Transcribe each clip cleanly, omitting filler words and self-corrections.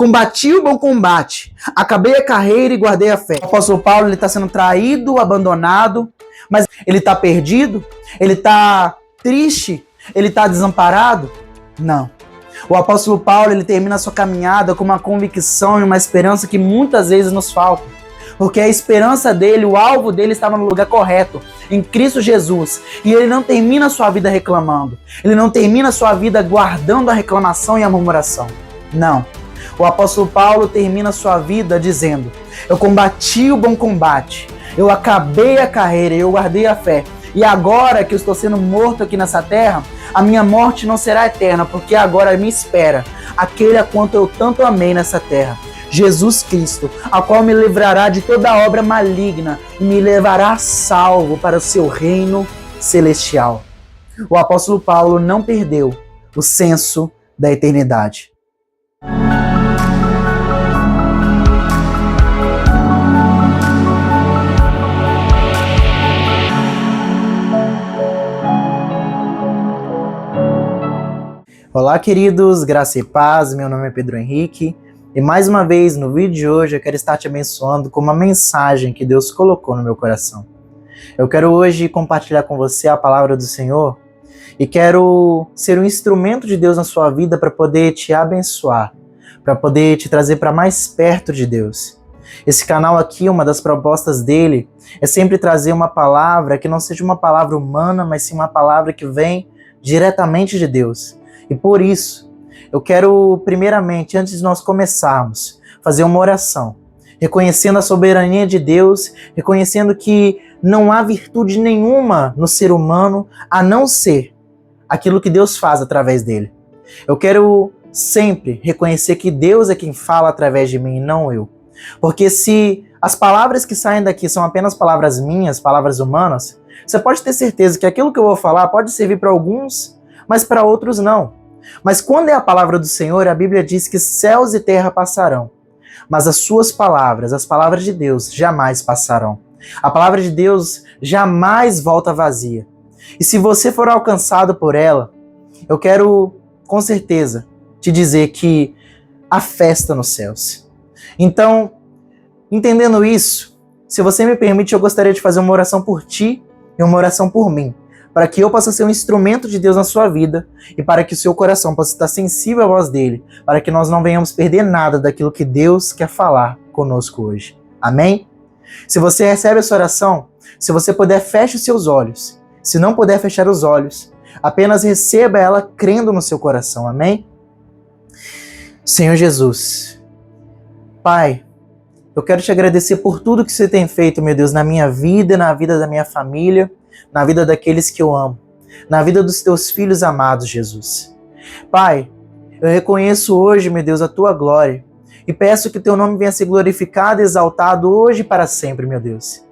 Combati o bom combate, acabei a carreira e guardei a fé. O apóstolo Paulo está sendo traído, abandonado, mas ele está perdido? Ele está triste? Ele está desamparado? Não. O apóstolo Paulo ele termina a sua caminhada com uma convicção e uma esperança que muitas vezes nos falta. Porque a esperança dele, o alvo dele estava no lugar correto, em Cristo Jesus. E ele não termina a sua vida reclamando. Ele não termina a sua vida guardando a reclamação e a murmuração. Não. O apóstolo Paulo termina a sua vida dizendo: eu combati o bom combate, eu acabei a carreira, eu guardei a fé. E agora que eu estou sendo morto aqui nessa terra, a minha morte não será eterna, porque agora me espera aquele a quanto eu tanto amei nessa terra, Jesus Cristo, a qual me livrará de toda obra maligna e me levará salvo para o seu reino celestial. O apóstolo Paulo não perdeu o senso da eternidade. Olá, queridos, graça e paz, meu nome é Pedro Henrique e mais uma vez no vídeo de hoje eu quero estar te abençoando com uma mensagem que Deus colocou no meu coração. Eu quero hoje compartilhar com você a palavra do Senhor e quero ser um instrumento de Deus na sua vida para poder te abençoar, para poder te trazer para mais perto de Deus. Esse canal aqui, uma das propostas dele é sempre trazer uma palavra que não seja uma palavra humana, mas sim uma palavra que vem diretamente de Deus. E por isso, eu quero, primeiramente, antes de nós começarmos, fazer uma oração, reconhecendo a soberania de Deus, reconhecendo que não há virtude nenhuma no ser humano a não ser aquilo que Deus faz através dele. Eu quero sempre reconhecer que Deus é quem fala através de mim e não eu. Porque se as palavras que saem daqui são apenas palavras minhas, palavras humanas, você pode ter certeza que aquilo que eu vou falar pode servir para alguns, mas para outros não. Mas quando é a palavra do Senhor, a Bíblia diz que céus e terra passarão, mas as suas palavras, as palavras de Deus, jamais passarão. A palavra de Deus jamais volta vazia. E se você for alcançado por ela, eu quero, com certeza, te dizer que há festa nos céus. Então, entendendo isso, se você me permite, eu gostaria de fazer uma oração por ti e uma oração por mim, para que eu possa ser um instrumento de Deus na sua vida e para que o seu coração possa estar sensível à voz dele, para que nós não venhamos perder nada daquilo que Deus quer falar conosco hoje. Amém? Se você recebe essa oração, se você puder, feche os seus olhos. Se não puder fechar os olhos, apenas receba ela crendo no seu coração. Amém? Senhor Jesus, Pai, eu quero te agradecer por tudo que você tem feito, meu Deus, na minha vida, na vida da minha família, na vida daqueles que eu amo, na vida dos teus filhos amados, Jesus. Pai, eu reconheço hoje, meu Deus, a tua glória e peço que o teu nome venha a ser glorificado e exaltado hoje e para sempre, meu Deus.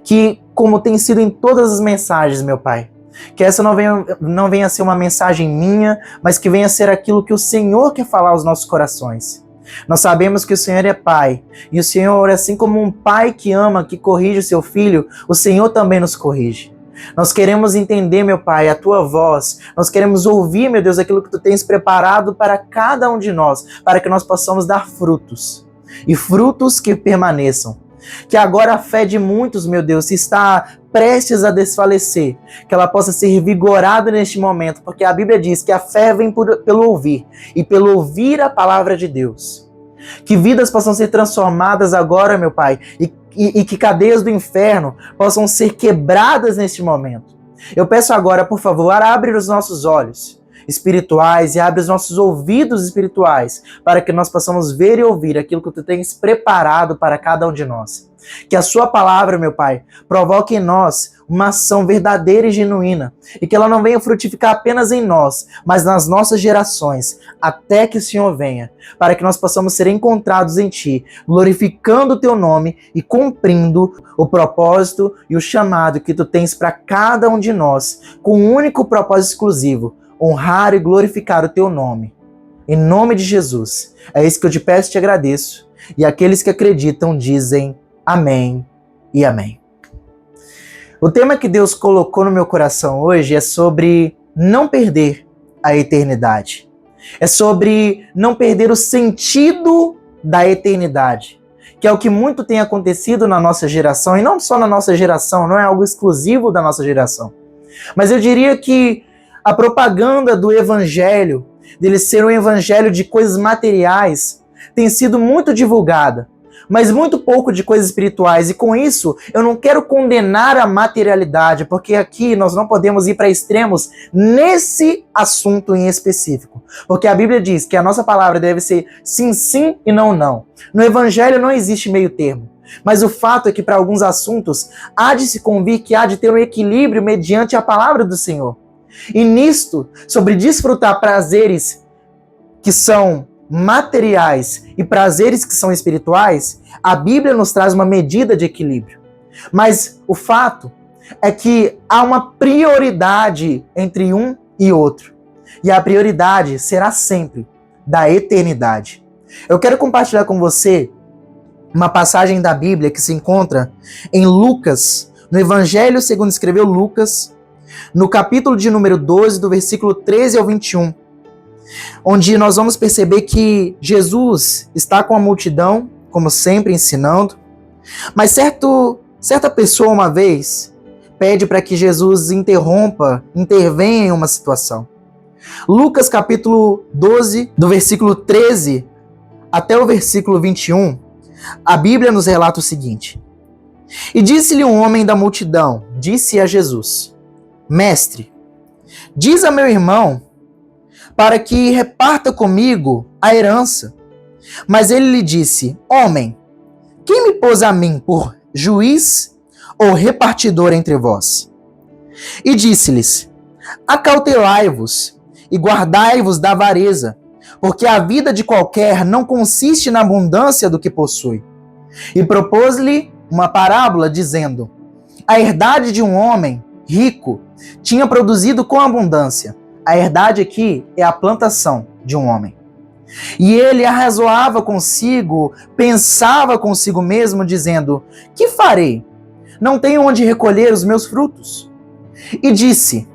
Que, como tem sido em todas as mensagens, meu Pai, que essa não venha a ser uma mensagem minha, mas que venha a ser aquilo que o Senhor quer falar aos nossos corações. Nós sabemos que o Senhor é Pai, e o Senhor, assim como um pai que ama, que corrige o seu filho, o Senhor também nos corrige. Nós queremos entender, meu Pai, a tua voz. Nós queremos ouvir, meu Deus, aquilo que tu tens preparado para cada um de nós, para que nós possamos dar frutos. E frutos que permaneçam. Que agora a fé de muitos, meu Deus, está prestes a desfalecer. Que ela possa ser vigorada neste momento. Porque a Bíblia diz que a fé vem pelo ouvir. E pelo ouvir a palavra de Deus. Que vidas possam ser transformadas agora, meu Pai. E que cadeias do inferno possam ser quebradas neste momento. Eu peço agora, por favor, abre os nossos olhos espirituais e abre os nossos ouvidos espirituais para que nós possamos ver e ouvir aquilo que tu tens preparado para cada um de nós. Que a sua palavra, meu Pai, provoque em nós uma ação verdadeira e genuína e que ela não venha frutificar apenas em nós, mas nas nossas gerações, até que o Senhor venha, para que nós possamos ser encontrados em Ti, glorificando o Teu nome e cumprindo o propósito e o chamado que Tu tens para cada um de nós, com um único propósito exclusivo: honrar e glorificar o Teu nome. Em nome de Jesus, é isso que eu te peço e te agradeço. E aqueles que acreditam dizem amém e amém. O tema que Deus colocou no meu coração hoje é sobre não perder a eternidade. É sobre não perder o sentido da eternidade, que é o que muito tem acontecido na nossa geração, e não só na nossa geração, não é algo exclusivo da nossa geração. Mas eu diria que a propaganda do evangelho, dele ser um evangelho de coisas materiais, tem sido muito divulgada, mas muito pouco de coisas espirituais. E com isso, eu não quero condenar a materialidade, porque aqui nós não podemos ir para extremos nesse assunto em específico. Porque a Bíblia diz que a nossa palavra deve ser sim, sim e não, não. No evangelho não existe meio termo. Mas o fato é que para alguns assuntos há de se convir que há de ter um equilíbrio mediante a palavra do Senhor. E nisto, sobre desfrutar prazeres que são materiais e prazeres que são espirituais, a Bíblia nos traz uma medida de equilíbrio. Mas o fato é que há uma prioridade entre um e outro. E a prioridade será sempre da eternidade. Eu quero compartilhar com você uma passagem da Bíblia que se encontra em Lucas, no Evangelho segundo escreveu Lucas, no capítulo de número 12, do versículo 13 ao 21, onde nós vamos perceber que Jesus está com a multidão, como sempre, ensinando, mas certa pessoa uma vez pede para que Jesus intervenha em uma situação. Lucas capítulo 12, do versículo 13 até o versículo 21, a Bíblia nos relata o seguinte: E disse-lhe um homem da multidão, disse a Jesus: Mestre, diz a meu irmão para que reparta comigo a herança. Mas ele lhe disse: Homem, quem me pôs a mim por juiz ou repartidor entre vós? E disse-lhes: Acautelai-vos e guardai-vos da avareza, porque a vida de qualquer não consiste na abundância do que possui. E propôs-lhe uma parábola, dizendo: A herdade de um homem rico tinha produzido com abundância. A herdade aqui é a plantação de um homem. E ele arrazoava consigo, pensava consigo mesmo, dizendo: Que farei? Não tenho onde recolher os meus frutos. E disse: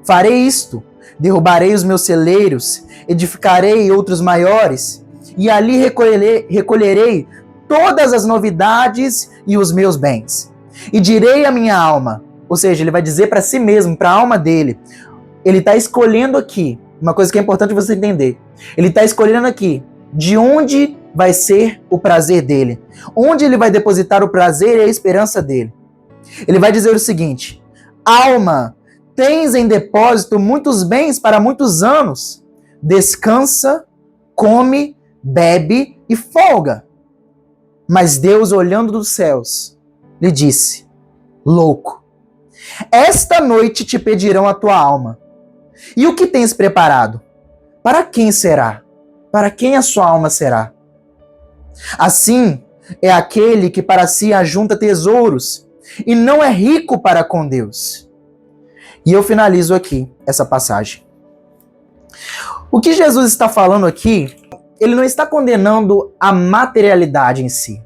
Farei isto, derrubarei os meus celeiros, edificarei outros maiores, e ali recolherei todas as novidades e os meus bens. E direi à minha alma, ou seja, ele vai dizer para si mesmo, para a alma dele, ele está escolhendo aqui, uma coisa que é importante você entender, ele está escolhendo aqui de onde vai ser o prazer dele, onde ele vai depositar o prazer e a esperança dele. Ele vai dizer o seguinte: alma, tens em depósito muitos bens para muitos anos, descansa, come, bebe e folga. Mas Deus, olhando dos céus, lhe disse: louco, esta noite te pedirão a tua alma. E o que tens preparado? Para quem será? Para quem a sua alma será? Assim é aquele que para si ajunta tesouros e não é rico para com Deus. E eu finalizo aqui essa passagem. O que Jesus está falando aqui, ele não está condenando a materialidade em si.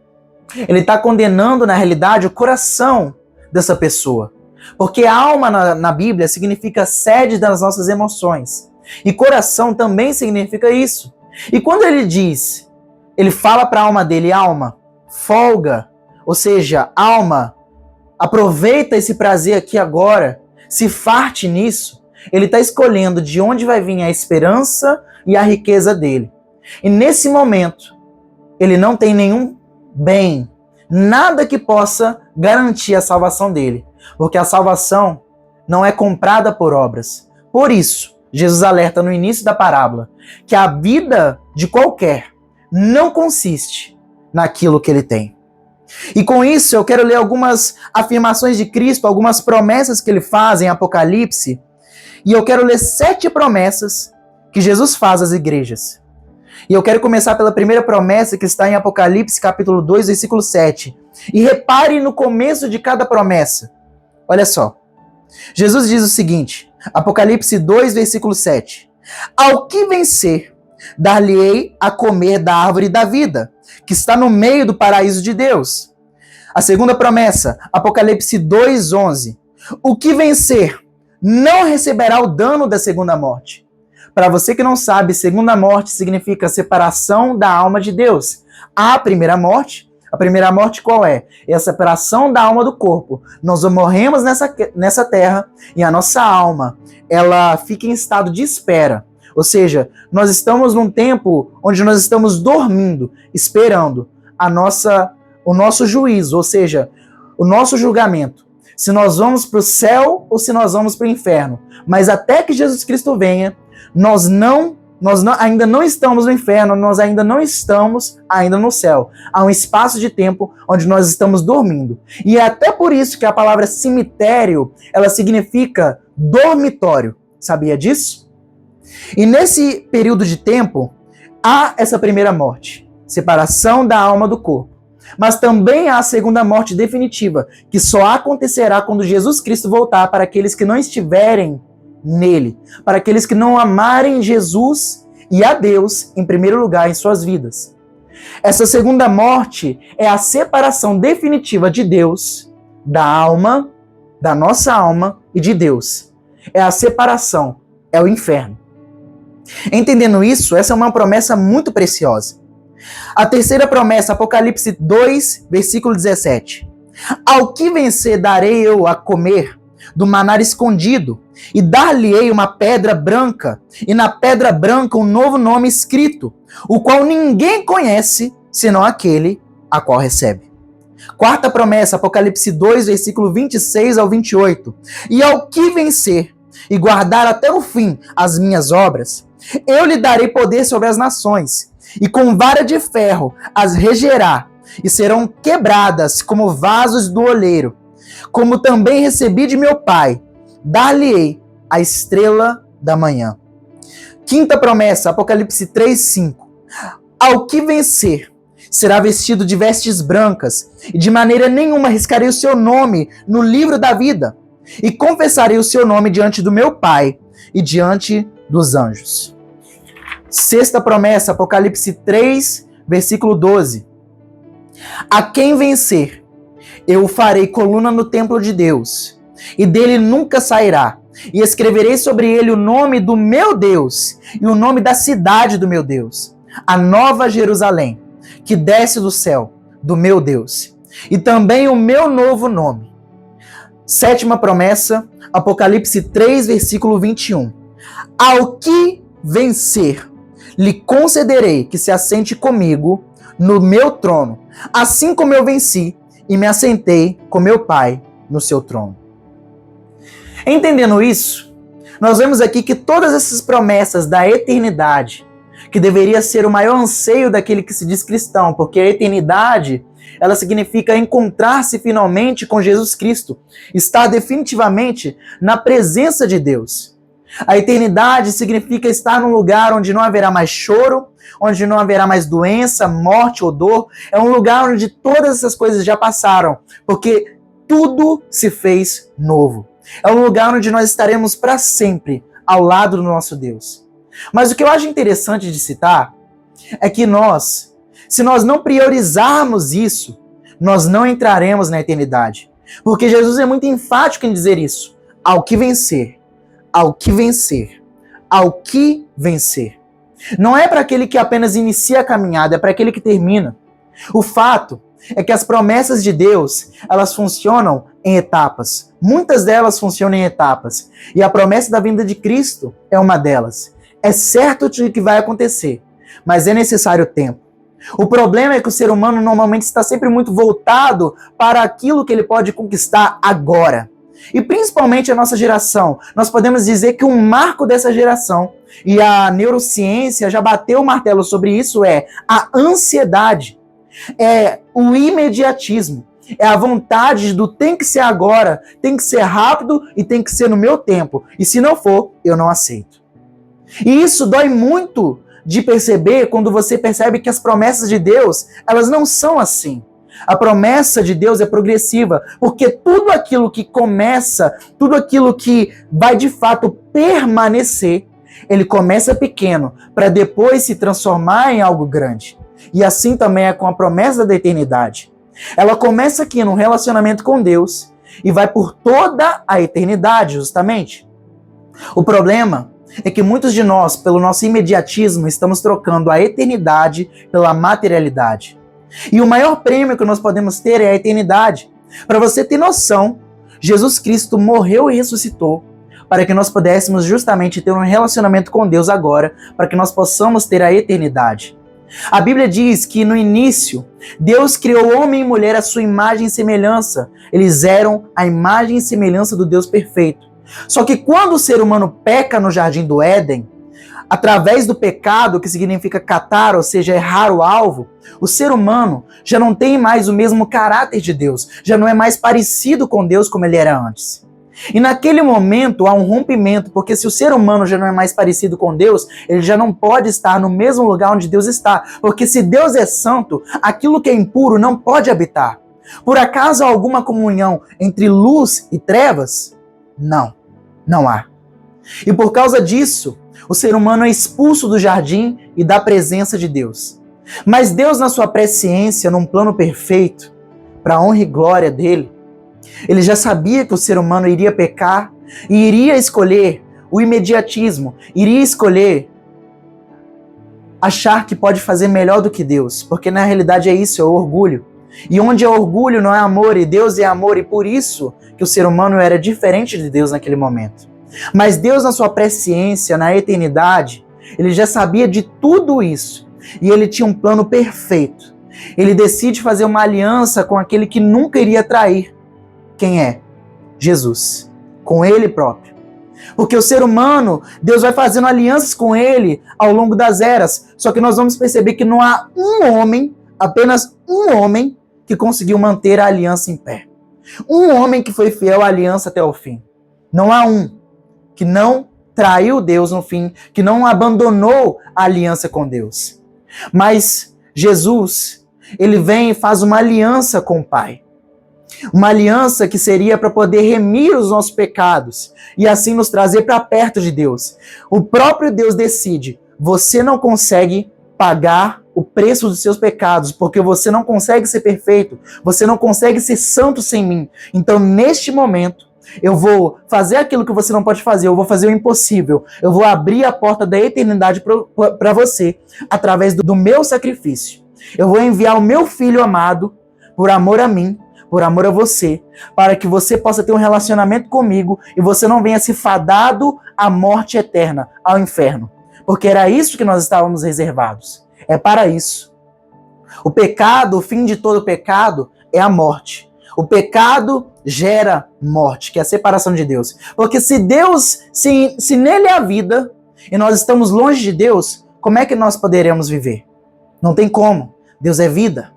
Ele está condenando, na realidade, o coração dessa pessoa. Porque a alma na Bíblia significa sede das nossas emoções. E coração também significa isso. E quando ele fala para a alma dele: alma, folga, ou seja, alma, aproveita esse prazer aqui agora, se farte nisso, ele está escolhendo de onde vai vir a esperança e a riqueza dele. E nesse momento, ele não tem nenhum bem, nada que possa garantir a salvação dele. Porque a salvação não é comprada por obras. Por isso, Jesus alerta no início da parábola que a vida de qualquer não consiste naquilo que ele tem. E com isso eu quero ler algumas afirmações de Cristo, algumas promessas que ele faz em Apocalipse. E eu quero ler 7 promessas que Jesus faz às igrejas. E eu quero começar pela primeira promessa que está em Apocalipse capítulo 2, versículo 7. E repare no começo de cada promessa. Olha só, Jesus diz o seguinte, Apocalipse 2, versículo 7. Ao que vencer, dar-lhe-ei a comer da árvore da vida, que está no meio do paraíso de Deus. A segunda promessa, Apocalipse 2, 11. O que vencer não receberá o dano da segunda morte. Para você que não sabe, segunda morte significa separação da alma de Deus. A primeira morte qual é? É a separação da alma do corpo. Nós morremos nessa terra e a nossa alma, ela fica em estado de espera. Ou seja, nós estamos num tempo onde nós estamos dormindo, esperando o nosso juízo, ou seja, o nosso julgamento. Se nós vamos para o céu ou se nós vamos para o inferno. Mas até que Jesus Cristo venha, nós ainda não estamos no inferno, nós ainda não estamos ainda no céu. Há um espaço de tempo onde nós estamos dormindo. E é até por isso que a palavra cemitério, ela significa dormitório. Sabia disso? E nesse período de tempo, há essa primeira morte, separação da alma do corpo. Mas também há a segunda morte definitiva, que só acontecerá quando Jesus Cristo voltar para aqueles que não estiverem nele, para aqueles que não amarem Jesus e a Deus em primeiro lugar em suas vidas. Essa segunda morte é a separação definitiva de Deus, da alma, da nossa alma e de Deus. É a separação, é o inferno. Entendendo isso, essa é uma promessa muito preciosa. A terceira promessa, Apocalipse 2, versículo 17. Ao que vencer darei eu a comer do maná escondido, e dar-lhe-ei uma pedra branca, e na pedra branca um novo nome escrito, o qual ninguém conhece, senão aquele a qual recebe. Quarta promessa, Apocalipse 2, versículo 26 ao 28. E ao que vencer e guardar até o fim as minhas obras, eu lhe darei poder sobre as nações, e com vara de ferro as regerá, e serão quebradas como vasos do oleiro. Como também recebi de meu Pai, dar-lhe-ei a estrela da manhã. Quinta promessa, Apocalipse 3, 5. Ao que vencer, será vestido de vestes brancas, e de maneira nenhuma riscarei o seu nome no livro da vida, e confessarei o seu nome diante do meu Pai e diante dos anjos. Sexta promessa, Apocalipse 3, versículo 12. A quem vencer, eu o farei coluna no templo de Deus, e dele nunca sairá, e escreverei sobre ele o nome do meu Deus, e o nome da cidade do meu Deus, a nova Jerusalém, que desce do céu, do meu Deus, e também o meu novo nome. Sétima promessa, Apocalipse 3, versículo 21. Ao que vencer, lhe concederei que se assente comigo no meu trono, assim como eu venci e me assentei com meu Pai no seu trono. Entendendo isso, nós vemos aqui que todas essas promessas da eternidade, que deveria ser o maior anseio daquele que se diz cristão, porque a eternidade, ela significa encontrar-se finalmente com Jesus Cristo, estar definitivamente na presença de Deus. A eternidade significa estar num lugar onde não haverá mais choro, onde não haverá mais doença, morte ou dor. É um lugar onde todas essas coisas já passaram, porque tudo se fez novo. É um lugar onde nós estaremos para sempre ao lado do nosso Deus. Mas o que eu acho interessante de citar é que se nós não priorizarmos isso, nós não entraremos na eternidade. Porque Jesus é muito enfático em dizer isso. Ao que vencer, ao que vencer, ao que vencer. Não é para aquele que apenas inicia a caminhada, é para aquele que termina. O fato é que as promessas de Deus, elas funcionam em etapas. Muitas delas funcionam em etapas. E a promessa da vinda de Cristo é uma delas. É certo de que vai acontecer, mas é necessário tempo. O problema é que o ser humano normalmente está sempre muito voltado para aquilo que ele pode conquistar agora. E principalmente a nossa geração. Nós podemos dizer que um marco dessa geração, e a neurociência já bateu o martelo sobre isso, é a ansiedade. É o imediatismo. É a vontade do tem que ser agora, tem que ser rápido e tem que ser no meu tempo. E se não for, eu não aceito. E isso dói muito de perceber quando você percebe que as promessas de Deus, elas não são assim. A promessa de Deus é progressiva, porque tudo aquilo que começa, tudo aquilo que vai de fato permanecer, ele começa pequeno, para depois se transformar em algo grande. E assim também é com a promessa da eternidade. Ela começa aqui num relacionamento com Deus e vai por toda a eternidade, justamente. O problema é que muitos de nós, pelo nosso imediatismo, estamos trocando a eternidade pela materialidade. E o maior prêmio que nós podemos ter é a eternidade. Para você ter noção, Jesus Cristo morreu e ressuscitou para que nós pudéssemos justamente ter um relacionamento com Deus agora, para que nós possamos ter a eternidade. A Bíblia diz que no início, Deus criou homem e mulher à sua imagem e semelhança. Eles eram a imagem e semelhança do Deus perfeito. Só que quando o ser humano peca no jardim do Éden, através do pecado, que significa catar, ou seja, errar o alvo, o ser humano já não tem mais o mesmo caráter de Deus, já não é mais parecido com Deus como ele era antes. E naquele momento há um rompimento, porque se o ser humano já não é mais parecido com Deus, ele já não pode estar no mesmo lugar onde Deus está. Porque se Deus é santo, aquilo que é impuro não pode habitar. Por acaso há alguma comunhão entre luz e trevas? Não, não há. E por causa disso, o ser humano é expulso do jardim e da presença de Deus. Mas Deus, na sua presciência, num plano perfeito, para a honra e glória dele, ele já sabia que o ser humano iria pecar e iria escolher o imediatismo, iria escolher achar que pode fazer melhor do que Deus, porque na realidade é isso, é o orgulho. E onde é orgulho não é amor, e Deus é amor, e por isso que o ser humano era diferente de Deus naquele momento. Mas Deus, na sua presciência, na eternidade, ele já sabia de tudo isso, e ele tinha um plano perfeito. Ele decide fazer uma aliança com aquele que nunca iria trair. Quem é? Jesus. Com ele próprio. Porque o ser humano, Deus vai fazendo alianças com ele ao longo das eras. Só que nós vamos perceber que não há um homem, apenas um homem, que conseguiu manter a aliança em pé. Um homem que foi fiel à aliança até o fim. Não há um que não traiu Deus no fim, que não abandonou a aliança com Deus. Mas Jesus, ele vem e faz uma aliança com o Pai. Uma aliança que seria para poder remir os nossos pecados e assim nos trazer para perto de Deus. O próprio Deus decide: você não consegue pagar o preço dos seus pecados, porque você não consegue ser perfeito, você não consegue ser santo sem mim. Então, neste momento, eu vou fazer aquilo que você não pode fazer, eu vou fazer o impossível, eu vou abrir a porta da eternidade para você, através do meu sacrifício. Eu vou enviar o meu Filho amado, por amor a mim, por amor a você, para que você possa ter um relacionamento comigo e você não venha se fadado à morte eterna, ao inferno. Porque era isso que nós estávamos reservados. É para isso. O pecado, o fim de todo pecado, é a morte. O pecado gera morte, que é a separação de Deus. Porque se Deus, se nele há vida, e nós estamos longe de Deus, como é que nós poderemos viver? Não tem como. Deus é vida.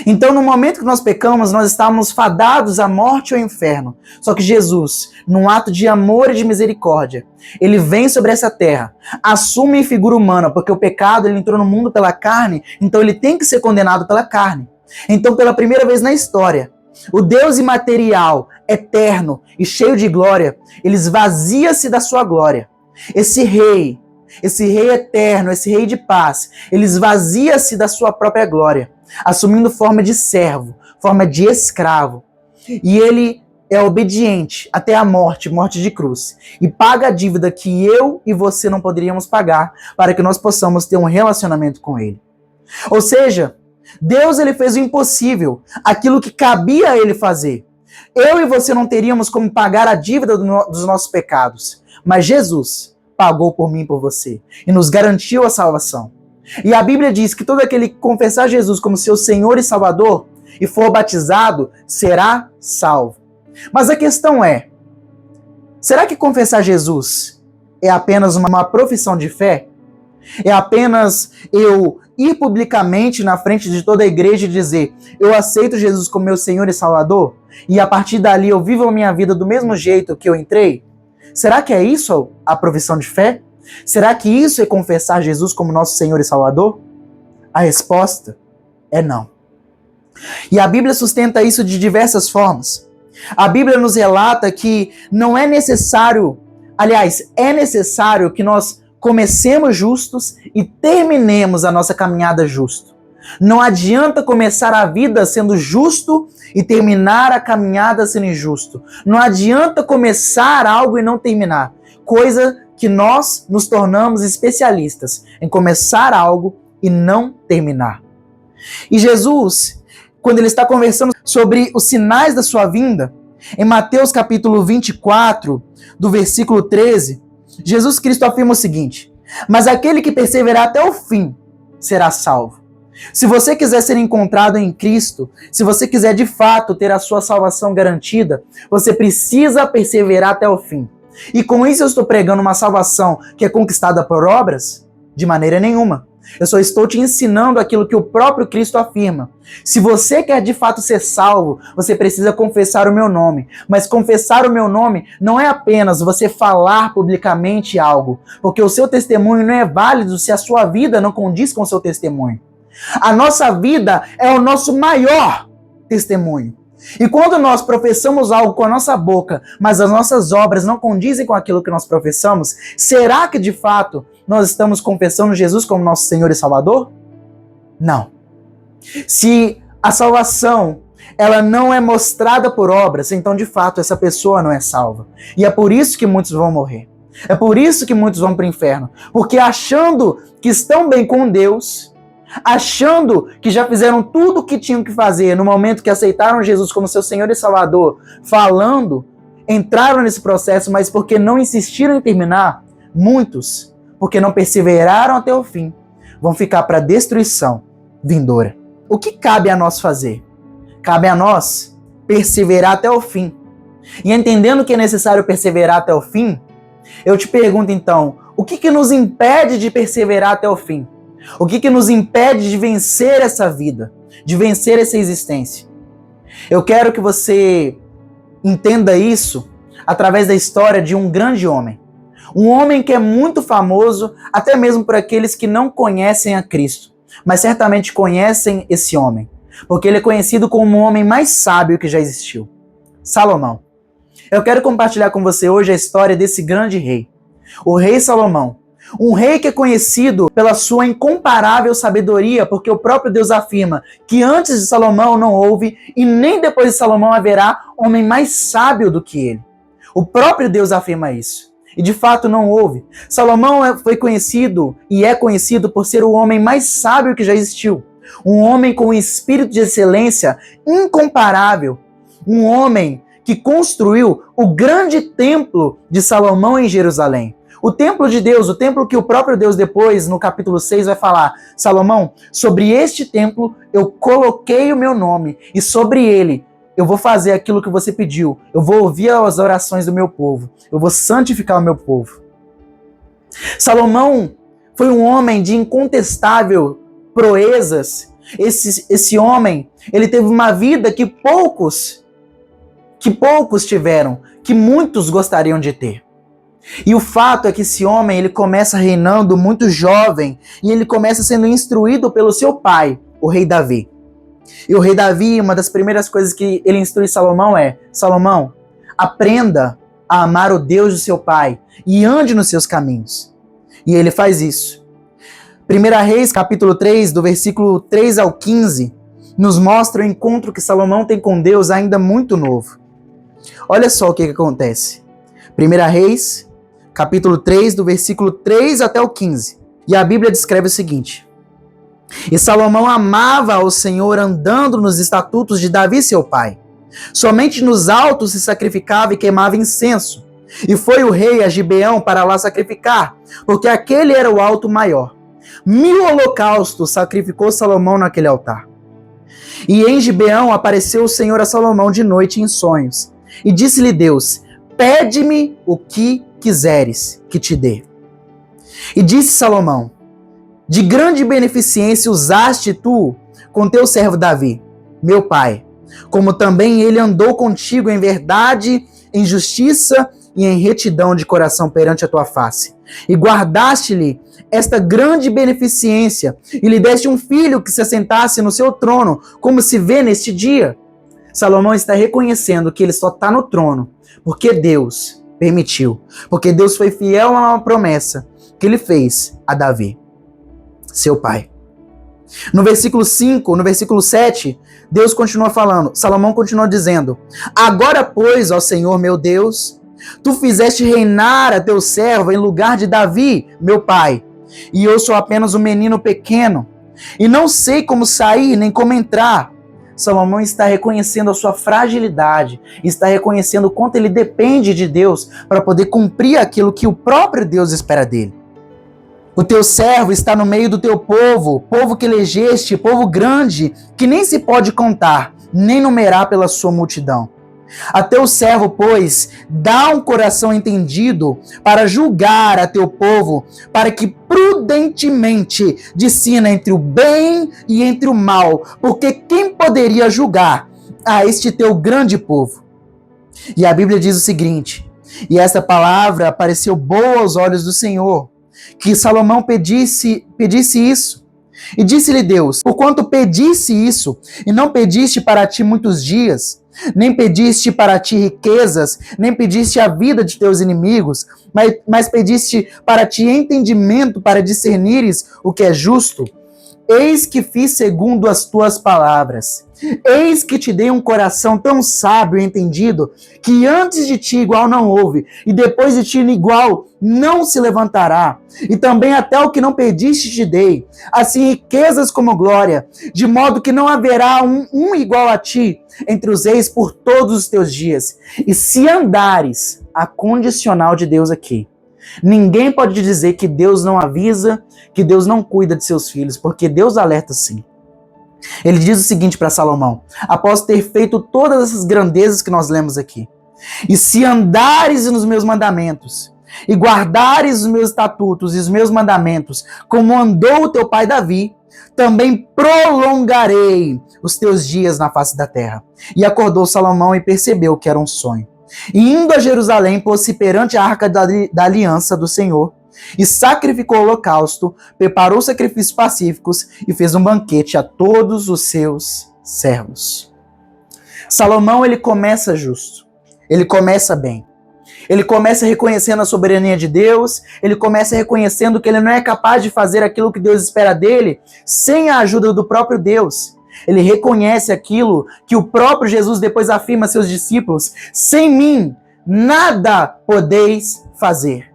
Então, no momento que nós pecamos, nós estávamos fadados à morte ou ao inferno. Só que Jesus, num ato de amor e de misericórdia, ele vem sobre essa terra, assume figura humana, porque o pecado ele entrou no mundo pela carne, então ele tem que ser condenado pela carne. Então, pela primeira vez na história, o Deus imaterial, eterno e cheio de glória, ele esvazia-se da sua glória. Esse rei eterno, esse rei de paz, ele esvazia-se da sua própria glória, assumindo forma de servo, forma de escravo. E ele é obediente até a morte de cruz. E paga a dívida que eu e você não poderíamos pagar para que nós possamos ter um relacionamento com ele. Ou seja, Deus ele fez o impossível, aquilo que cabia a ele fazer. Eu e você não teríamos como pagar a dívida dos nossos pecados. Mas Jesus pagou por mim e por você. E nos garantiu a salvação. E a Bíblia diz que todo aquele que confessar Jesus como seu Senhor e Salvador e for batizado, será salvo. Mas a questão é, será que confessar Jesus é apenas uma profissão de fé? É apenas eu ir publicamente na frente de toda a igreja e dizer, eu aceito Jesus como meu Senhor e Salvador, e a partir dali eu vivo a minha vida do mesmo jeito que eu entrei? Será que é isso a profissão de fé? Será que isso é confessar Jesus como nosso Senhor e Salvador? A resposta é não. E a Bíblia sustenta isso de diversas formas. A Bíblia nos relata que não é necessário, aliás, é necessário que nós comecemos justos e terminemos a nossa caminhada justo. Não adianta começar a vida sendo justo e terminar a caminhada sendo injusto. Não adianta começar algo e não terminar. Coisa que nós nos tornamos especialistas em começar algo e não terminar. E Jesus, quando ele está conversando sobre os sinais da sua vinda, em Mateus capítulo 24, do versículo 13, Jesus Cristo afirma o seguinte: mas aquele que perseverar até o fim será salvo. Se você quiser ser encontrado em Cristo, se você quiser de fato ter a sua salvação garantida, você precisa perseverar até o fim. E com isso eu estou pregando uma salvação que é conquistada por obras? De maneira nenhuma. Eu só estou te ensinando aquilo que o próprio Cristo afirma. Se você quer de fato ser salvo, você precisa confessar o meu nome. Mas confessar o meu nome não é apenas você falar publicamente algo, porque o seu testemunho não é válido se a sua vida não condiz com o seu testemunho. A nossa vida é o nosso maior testemunho. E quando nós professamos algo com a nossa boca, mas as nossas obras não condizem com aquilo que nós professamos, será que de fato nós estamos confessando Jesus como nosso Senhor e Salvador? Não. Se a salvação ela não é mostrada por obras, então de fato essa pessoa não é salva. E é por isso que muitos vão morrer. É por isso que muitos vão para o inferno. Porque achando que estão bem com Deus, achando que já fizeram tudo o que tinham que fazer no momento que aceitaram Jesus como seu Senhor e Salvador, entraram nesse processo, mas porque não insistiram em terminar, muitos, porque não perseveraram até o fim, vão ficar para a destruição vindoura. O que cabe a nós fazer? Cabe a nós perseverar até o fim. E entendendo que é necessário perseverar até o fim, eu te pergunto então, o que nos impede de perseverar até o fim? O que nos impede de vencer essa vida, de vencer essa existência? Eu quero que você entenda isso através da história de um grande homem. Um homem que é muito famoso, até mesmo por aqueles que não conhecem a Cristo, mas certamente conhecem esse homem, porque ele é conhecido como o homem mais sábio que já existiu, Salomão. Eu quero compartilhar com você hoje a história desse grande rei, o rei Salomão. Um rei que é conhecido pela sua incomparável sabedoria, porque o próprio Deus afirma que antes de Salomão não houve e nem depois de Salomão haverá homem mais sábio do que ele. O próprio Deus afirma isso. E de fato não houve. Salomão foi conhecido e é conhecido por ser o homem mais sábio que já existiu. Um homem com um espírito de excelência incomparável. Um homem que construiu o grande templo de Salomão em Jerusalém. O templo de Deus, o templo que o próprio Deus depois, no capítulo 6, vai falar: Salomão, sobre este templo eu coloquei o meu nome, e sobre ele eu vou fazer aquilo que você pediu, eu vou ouvir as orações do meu povo, eu vou santificar o meu povo. Salomão foi um homem de incontestável proezas. Esse homem, ele teve uma vida que poucos tiveram, que muitos gostariam de ter. E o fato é que esse homem, ele começa reinando muito jovem e ele começa sendo instruído pelo seu pai, o rei Davi. E o rei Davi, uma das primeiras coisas que ele instrui Salomão é: Salomão, aprenda a amar o Deus do seu pai e ande nos seus caminhos. E ele faz isso. 1 Reis, capítulo 3, do versículo 3 ao 15, nos mostra o encontro que Salomão tem com Deus ainda muito novo. Olha só o que acontece. 1 Reis, capítulo 3, do versículo 3 até o 15. E a Bíblia descreve o seguinte: E Salomão amava ao Senhor andando nos estatutos de Davi seu pai. Somente nos altos se sacrificava e queimava incenso. E foi o rei a Gibeão para lá sacrificar, porque aquele era o alto maior. 1000 holocaustos sacrificou Salomão naquele altar. E em Gibeão apareceu o Senhor a Salomão de noite em sonhos. E disse-lhe Deus: Pede-me o que quiseres que te dê. E disse Salomão: De grande beneficência usaste tu com teu servo Davi, meu pai, como também ele andou contigo em verdade, em justiça e em retidão de coração perante a tua face. E guardaste-lhe esta grande beneficência, e lhe deste um filho que se assentasse no seu trono, como se vê neste dia. Salomão está reconhecendo que ele só está no trono porque Deus permitiu, porque Deus foi fiel a uma promessa que ele fez a Davi, seu pai. No versículo 5, no versículo 7, Deus continua falando, Salomão continua dizendo: Agora, pois, ó Senhor meu Deus, Tu fizeste reinar a teu servo em lugar de Davi, meu pai, e eu sou apenas um menino pequeno, e não sei como sair nem como entrar. Salomão está reconhecendo a sua fragilidade, está reconhecendo o quanto ele depende de Deus para poder cumprir aquilo que o próprio Deus espera dele. O teu servo está no meio do teu povo, povo que elegeste, povo grande, que nem se pode contar, nem numerar pela sua multidão. A teu servo, pois, dá um coração entendido para julgar a teu povo, para que prudentemente discina entre o bem e entre o mal, porque quem poderia julgar a este teu grande povo? E a Bíblia diz o seguinte: e essa palavra pareceu boa aos olhos do Senhor, que Salomão pedisse isso. E disse-lhe Deus: porquanto pedisse isso, e não pediste para ti muitos dias, nem pediste para ti riquezas, nem pediste a vida de teus inimigos, mas pediste para ti entendimento para discernires o que é justo, eis que fiz segundo as tuas palavras. Eis que te dei um coração tão sábio e entendido, que antes de ti igual não houve, e depois de ti igual não se levantará. E também até o que não pediste te dei, assim riquezas como glória, de modo que não haverá um igual a ti entre os reis por todos os teus dias. E se andares, a condicional de Deus aqui, ninguém pode dizer que Deus não avisa, que Deus não cuida de seus filhos, porque Deus alerta sim. Ele diz o seguinte para Salomão, após ter feito todas essas grandezas que nós lemos aqui: e se andares nos meus mandamentos, e guardares os meus estatutos e os meus mandamentos, como andou o teu pai Davi, também prolongarei os teus dias na face da terra. E acordou Salomão e percebeu que era um sonho. E indo a Jerusalém, pôs-se perante a arca da aliança do Senhor, e sacrificou o holocausto, preparou sacrifícios pacíficos e fez um banquete a todos os seus servos. Salomão, ele começa justo, ele começa bem. Ele começa reconhecendo a soberania de Deus, ele começa reconhecendo que ele não é capaz de fazer aquilo que Deus espera dele sem a ajuda do próprio Deus. Ele reconhece aquilo que o próprio Jesus depois afirma a seus discípulos: sem mim, nada podeis fazer.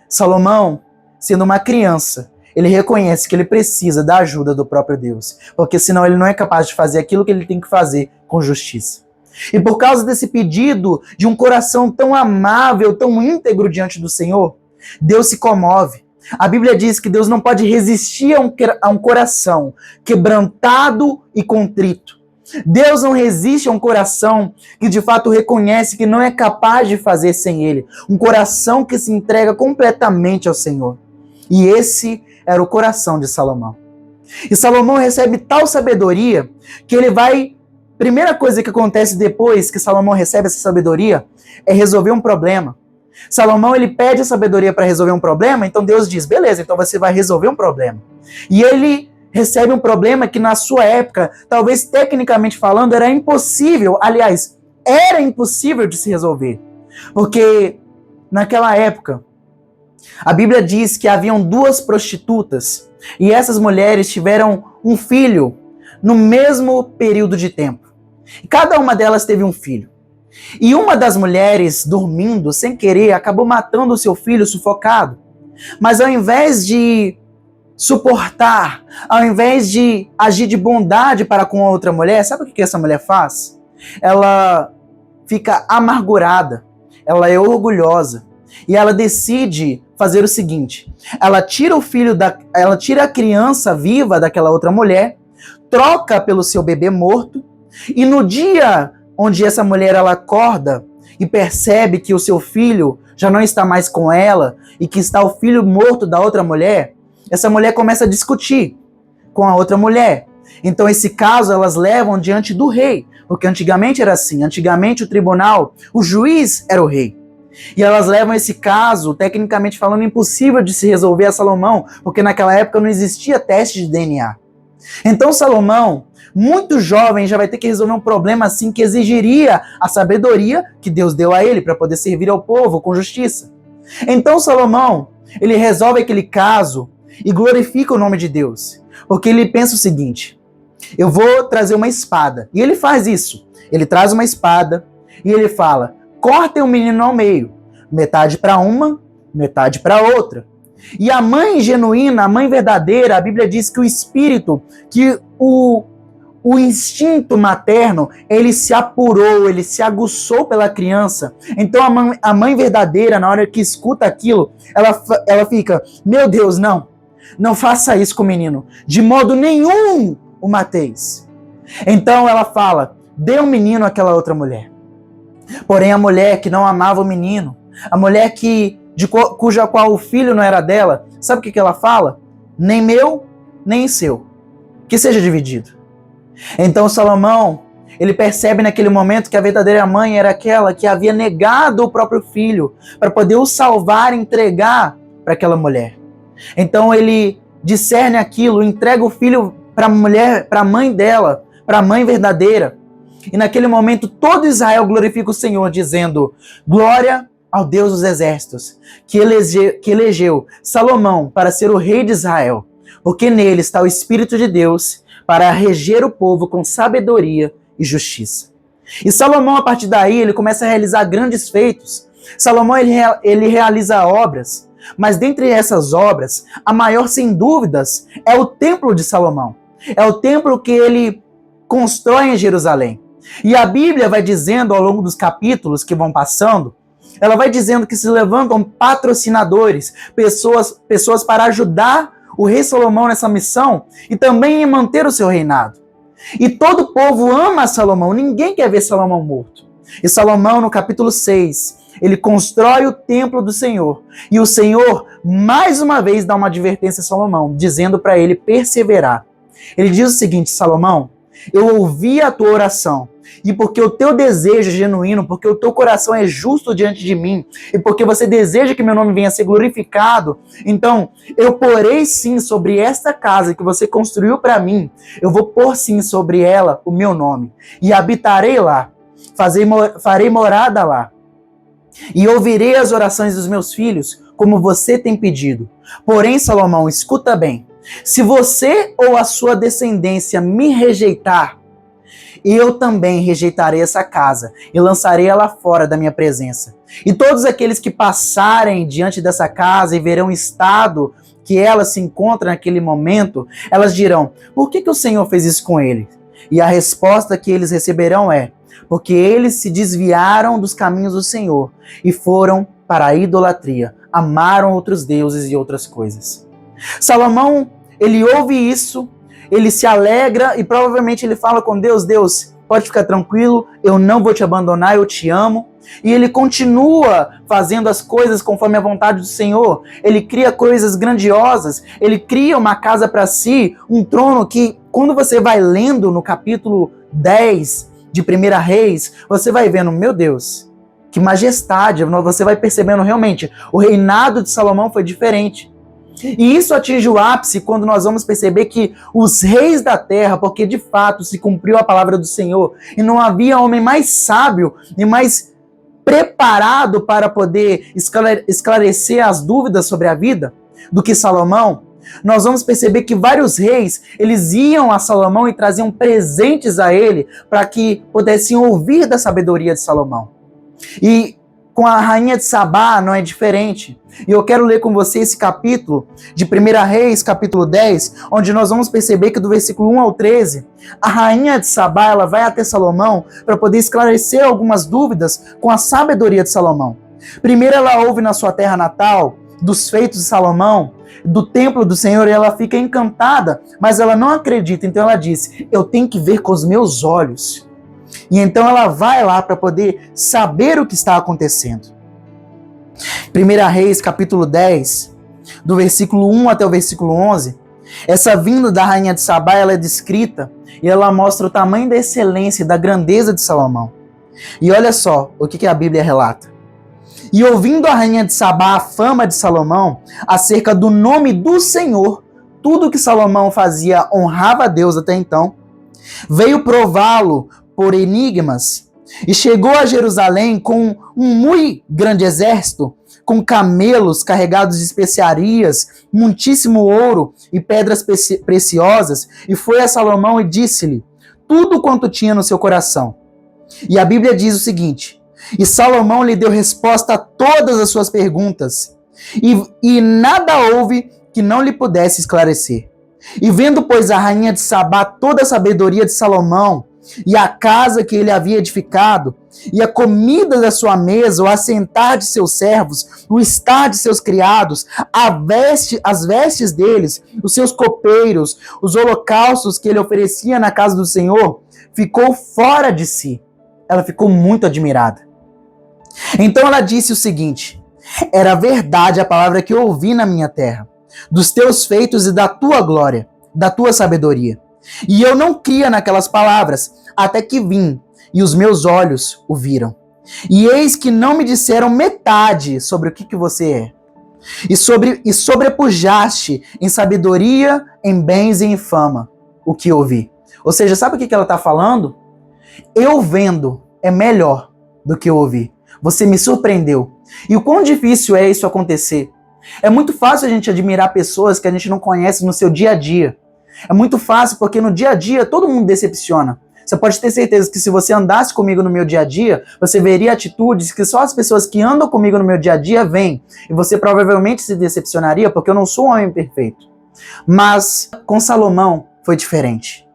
Salomão, sendo uma criança, ele reconhece que ele precisa da ajuda do próprio Deus, porque senão ele não é capaz de fazer aquilo que ele tem que fazer com justiça. E por causa desse pedido de um coração tão amável, tão íntegro diante do Senhor, Deus se comove. A Bíblia diz que Deus não pode resistir a um coração quebrantado e contrito. Deus não resiste a um coração que de fato reconhece que não é capaz de fazer sem Ele. Um coração que se entrega completamente ao Senhor. E esse era o coração de Salomão. E Salomão recebe tal sabedoria que ele vai... Primeira coisa que acontece depois que Salomão recebe essa sabedoria é resolver um problema. Salomão, ele pede a sabedoria para resolver um problema, então Deus diz: beleza, então você vai resolver um problema. E ele recebe um problema que na sua época, talvez tecnicamente falando, era impossível. Aliás, era impossível de se resolver. Porque naquela época, a Bíblia diz que haviam 2 prostitutas e essas mulheres tiveram um filho no mesmo período de tempo. Cada uma delas teve um filho. E uma das mulheres, dormindo, sem querer, acabou matando o seu filho sufocado. Mas ao invés de suportar, ao invés de agir de bondade para com a outra mulher, sabe o que essa mulher faz? Ela fica amargurada, ela é orgulhosa e ela decide fazer o seguinte: ela tira ela tira a criança viva daquela outra mulher, troca pelo seu bebê morto, e no dia onde essa mulher ela acorda e percebe que o seu filho já não está mais com ela e que está o filho morto da outra mulher, essa mulher começa a discutir com a outra mulher. Então esse caso elas levam diante do rei, porque antigamente era assim, antigamente o tribunal, o juiz era o rei. E elas levam esse caso, tecnicamente falando, impossível de se resolver a Salomão, porque naquela época não existia teste de DNA. Então Salomão, muito jovem, já vai ter que resolver um problema assim que exigiria a sabedoria que Deus deu a ele para poder servir ao povo com justiça. Então Salomão, ele resolve aquele caso e glorifica o nome de Deus, porque ele pensa o seguinte: eu vou trazer uma espada. E ele faz isso. Ele traz uma espada e ele fala: cortem o menino ao meio, metade para uma, metade para outra. E a mãe genuína, a mãe verdadeira, a Bíblia diz que o espírito, que o instinto materno, ele se apurou, ele se aguçou pela criança. Então a mãe verdadeira, na hora que escuta aquilo, ela fica, meu Deus, não faça isso com o menino, de modo nenhum o mateis. Então ela fala, dê o menino àquela outra mulher. Porém a mulher que não amava o menino, a mulher cuja qual o filho não era dela, sabe o que ela fala? Nem meu, nem seu, que seja dividido. Então Salomão, ele percebe naquele momento que a verdadeira mãe era aquela que havia negado o próprio filho para poder o salvar e entregar para aquela mulher. Então ele discerne aquilo, entrega o filho para a mulher, para a mãe dela, para a mãe verdadeira. E naquele momento todo Israel glorifica o Senhor, dizendo, glória ao Deus dos exércitos, que elegeu Salomão para ser o rei de Israel, porque nele está o Espírito de Deus para reger o povo com sabedoria e justiça. E Salomão, a partir daí, ele começa a realizar grandes feitos. Salomão, ele realiza obras, mas dentre essas obras, a maior, sem dúvidas, é o templo de Salomão. É o templo que ele constrói em Jerusalém. E a Bíblia vai dizendo, ao longo dos capítulos que vão passando, ela vai dizendo que se levantam patrocinadores, pessoas para ajudar o rei Salomão nessa missão e também em manter o seu reinado. E todo o povo ama Salomão, ninguém quer ver Salomão morto. E Salomão, no capítulo 6, ele constrói o templo do Senhor. E o Senhor, mais uma vez, dá uma advertência a Salomão, dizendo para ele perseverar. Ele diz o seguinte, Salomão, eu ouvi a tua oração, e porque o teu desejo é genuíno, porque o teu coração é justo diante de mim, e porque você deseja que meu nome venha a ser glorificado, então eu porei sim sobre esta casa que você construiu para mim, eu vou pôr sim sobre ela o meu nome, e habitarei lá, farei morada lá, e ouvirei as orações dos meus filhos, como você tem pedido. Porém, Salomão, escuta bem, se você ou a sua descendência me rejeitar, eu também rejeitarei essa casa e lançarei ela fora da minha presença. E todos aqueles que passarem diante dessa casa e verão o estado que ela se encontra naquele momento, elas dirão, por que o Senhor fez isso com ele? E a resposta que eles receberão é, porque eles se desviaram dos caminhos do Senhor e foram para a idolatria, amaram outros deuses e outras coisas. Salomão, ele ouve isso, ele se alegra e provavelmente ele fala com Deus, Deus, pode ficar tranquilo, eu não vou te abandonar, eu te amo. E ele continua fazendo as coisas conforme a vontade do Senhor. Ele cria coisas grandiosas, ele cria uma casa para si, um trono que, quando você vai lendo no capítulo 10 de 1 Reis, você vai vendo, meu Deus, que majestade, você vai percebendo realmente, o reinado de Salomão foi diferente. E isso atinge o ápice quando nós vamos perceber que os reis da terra, porque de fato se cumpriu a palavra do Senhor, e não havia homem mais sábio e mais preparado para poder esclarecer as dúvidas sobre a vida do que Salomão, nós vamos perceber que vários reis, eles iam a Salomão e traziam presentes a ele para que pudessem ouvir da sabedoria de Salomão. E com a rainha de Sabá não é diferente. E eu quero ler com você esse capítulo de 1 Reis, capítulo 10, onde nós vamos perceber que do versículo 1 ao 13, a rainha de Sabá ela vai até Salomão para poder esclarecer algumas dúvidas com a sabedoria de Salomão. Primeiro ela ouve na sua terra natal dos feitos de Salomão, do templo do Senhor, e ela fica encantada, mas ela não acredita. Então ela diz, eu tenho que ver com os meus olhos. E então ela vai lá para poder saber o que está acontecendo. 1 Reis, capítulo 10, do versículo 1 até o versículo 11, essa vinda da rainha de Sabá, ela é descrita e ela mostra o tamanho da excelência e da grandeza de Salomão. E olha só o que a Bíblia relata. E ouvindo a rainha de Sabá a fama de Salomão acerca do nome do Senhor, tudo que Salomão fazia honrava a Deus até então, veio prová-lo por enigmas, e chegou a Jerusalém com um muito grande exército, com camelos carregados de especiarias, muitíssimo ouro e pedras preciosas, e foi a Salomão e disse-lhe tudo quanto tinha no seu coração. E a Bíblia diz o seguinte, E Salomão lhe deu resposta a todas as suas perguntas, e nada houve que não lhe pudesse esclarecer. E vendo, pois, a rainha de Sabá toda a sabedoria de Salomão, e a casa que ele havia edificado, e a comida da sua mesa, o assentar de seus servos, o estar de seus criados, as vestes deles, os seus copeiros, os holocaustos que ele oferecia na casa do Senhor, ficou fora de si. Ela ficou muito admirada. Então ela disse o seguinte: era verdade a palavra que eu ouvi na minha terra, dos teus feitos e da tua glória, da tua sabedoria. E eu não cria naquelas palavras, até que vim, e os meus olhos o viram. E eis que não me disseram metade sobre o que você é. E sobrepujaste em sabedoria, em bens e em fama o que ouvi. Ou seja, sabe o que ela está falando? Eu vendo é melhor do que eu ouvi. Você me surpreendeu. E o quão difícil é isso acontecer? É muito fácil a gente admirar pessoas que a gente não conhece no seu dia a dia. É muito fácil porque no dia a dia todo mundo decepciona. Você pode ter certeza que se você andasse comigo no meu dia a dia, você veria atitudes que só as pessoas que andam comigo no meu dia a dia veem. E você provavelmente se decepcionaria porque eu não sou um homem perfeito. Mas com Salomão foi diferente.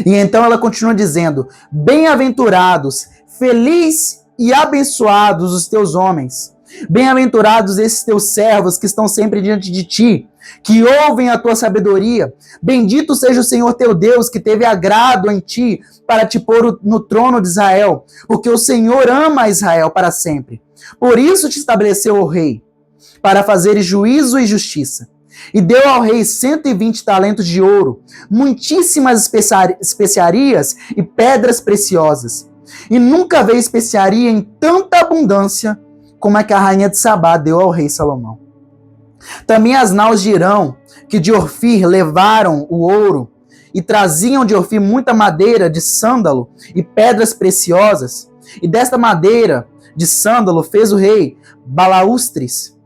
E então ela continua dizendo: bem-aventurados, felizes e abençoados os teus homens. Bem-aventurados esses teus servos que estão sempre diante de ti, que ouvem a tua sabedoria. Bendito seja o Senhor teu Deus, que teve agrado em ti para te pôr no trono de Israel, porque o Senhor ama Israel para sempre. Por isso te estabeleceu o rei, para fazeres juízo e justiça. E deu ao rei 120 talentos de ouro, muitíssimas especiarias e pedras preciosas. E nunca veio especiaria em tanta abundância como é que a rainha de Sabá deu ao rei Salomão. Também as naus de Irão, que de Ofir levaram o ouro, e traziam de Ofir muita madeira de sândalo e pedras preciosas, e desta madeira de sândalo fez o rei balaústres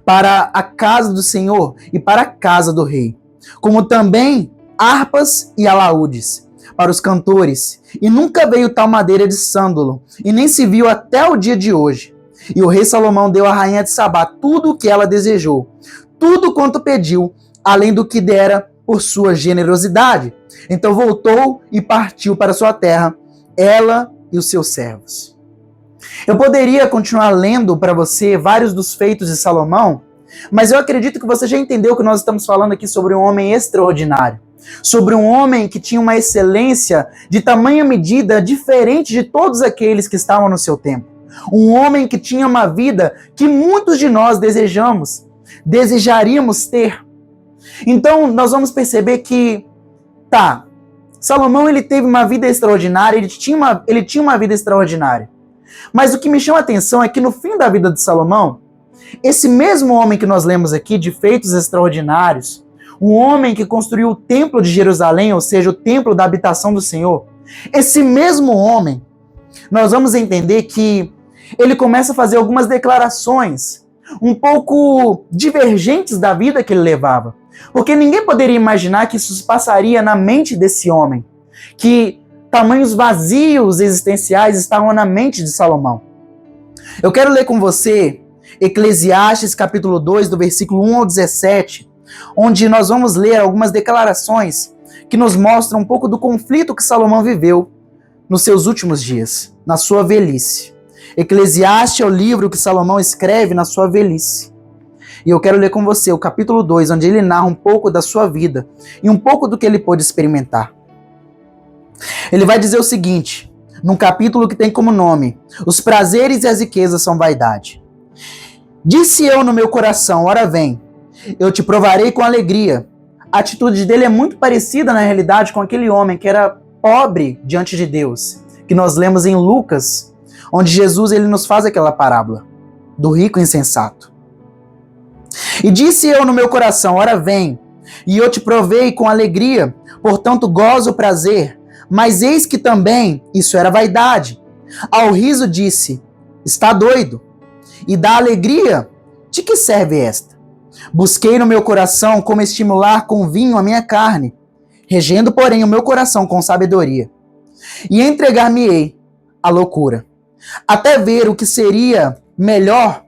para a casa do Senhor e para a casa do rei, como também harpas e alaúdes para os cantores, e nunca veio tal madeira de sândalo, e nem se viu até o dia de hoje. E o rei Salomão deu à rainha de Sabá tudo o que ela desejou, tudo quanto pediu, além do que dera por sua generosidade. Então voltou e partiu para sua terra, ela e os seus servos. Eu poderia continuar lendo para você vários dos feitos de Salomão, mas eu acredito que você já entendeu que nós estamos falando aqui sobre um homem extraordinário, sobre um homem que tinha uma excelência de tamanha medida diferente de todos aqueles que estavam no seu tempo. Um homem que tinha uma vida que muitos de nós desejaríamos ter. Então nós vamos perceber que, Salomão ele teve uma vida extraordinária, ele tinha uma vida extraordinária. Mas o que me chama a atenção é que no fim da vida de Salomão, esse mesmo homem que nós lemos aqui, de feitos extraordinários, um homem que construiu o templo de Jerusalém, ou seja, o templo da habitação do Senhor, esse mesmo homem, nós vamos entender que ele começa a fazer algumas declarações um pouco divergentes da vida que ele levava. Porque ninguém poderia imaginar que isso se passaria na mente desse homem, que tamanhos vazios existenciais estavam na mente de Salomão. Eu quero ler com você Eclesiastes capítulo 2, do versículo 1 ao 17, onde nós vamos ler algumas declarações que nos mostram um pouco do conflito que Salomão viveu nos seus últimos dias, na sua velhice. Eclesiastes é o livro que Salomão escreve na sua velhice. E eu quero ler com você o capítulo 2, onde ele narra um pouco da sua vida e um pouco do que ele pôde experimentar. Ele vai dizer o seguinte, num capítulo que tem como nome: os prazeres e as riquezas são vaidade. Disse eu no meu coração, ora vem, eu te provarei com alegria. A atitude dele é muito parecida na realidade com aquele homem que era pobre diante de Deus, que nós lemos em Lucas, onde Jesus ele nos faz aquela parábola do rico insensato. E disse eu no meu coração, ora vem, e eu te provei com alegria, portanto gozo o prazer, mas eis que também isso era vaidade. Ao riso disse, está doido, e da alegria, de que serve esta? Busquei no meu coração como estimular com vinho a minha carne, regendo porém o meu coração com sabedoria, e entregar-me-ei à loucura. até ver o que seria melhor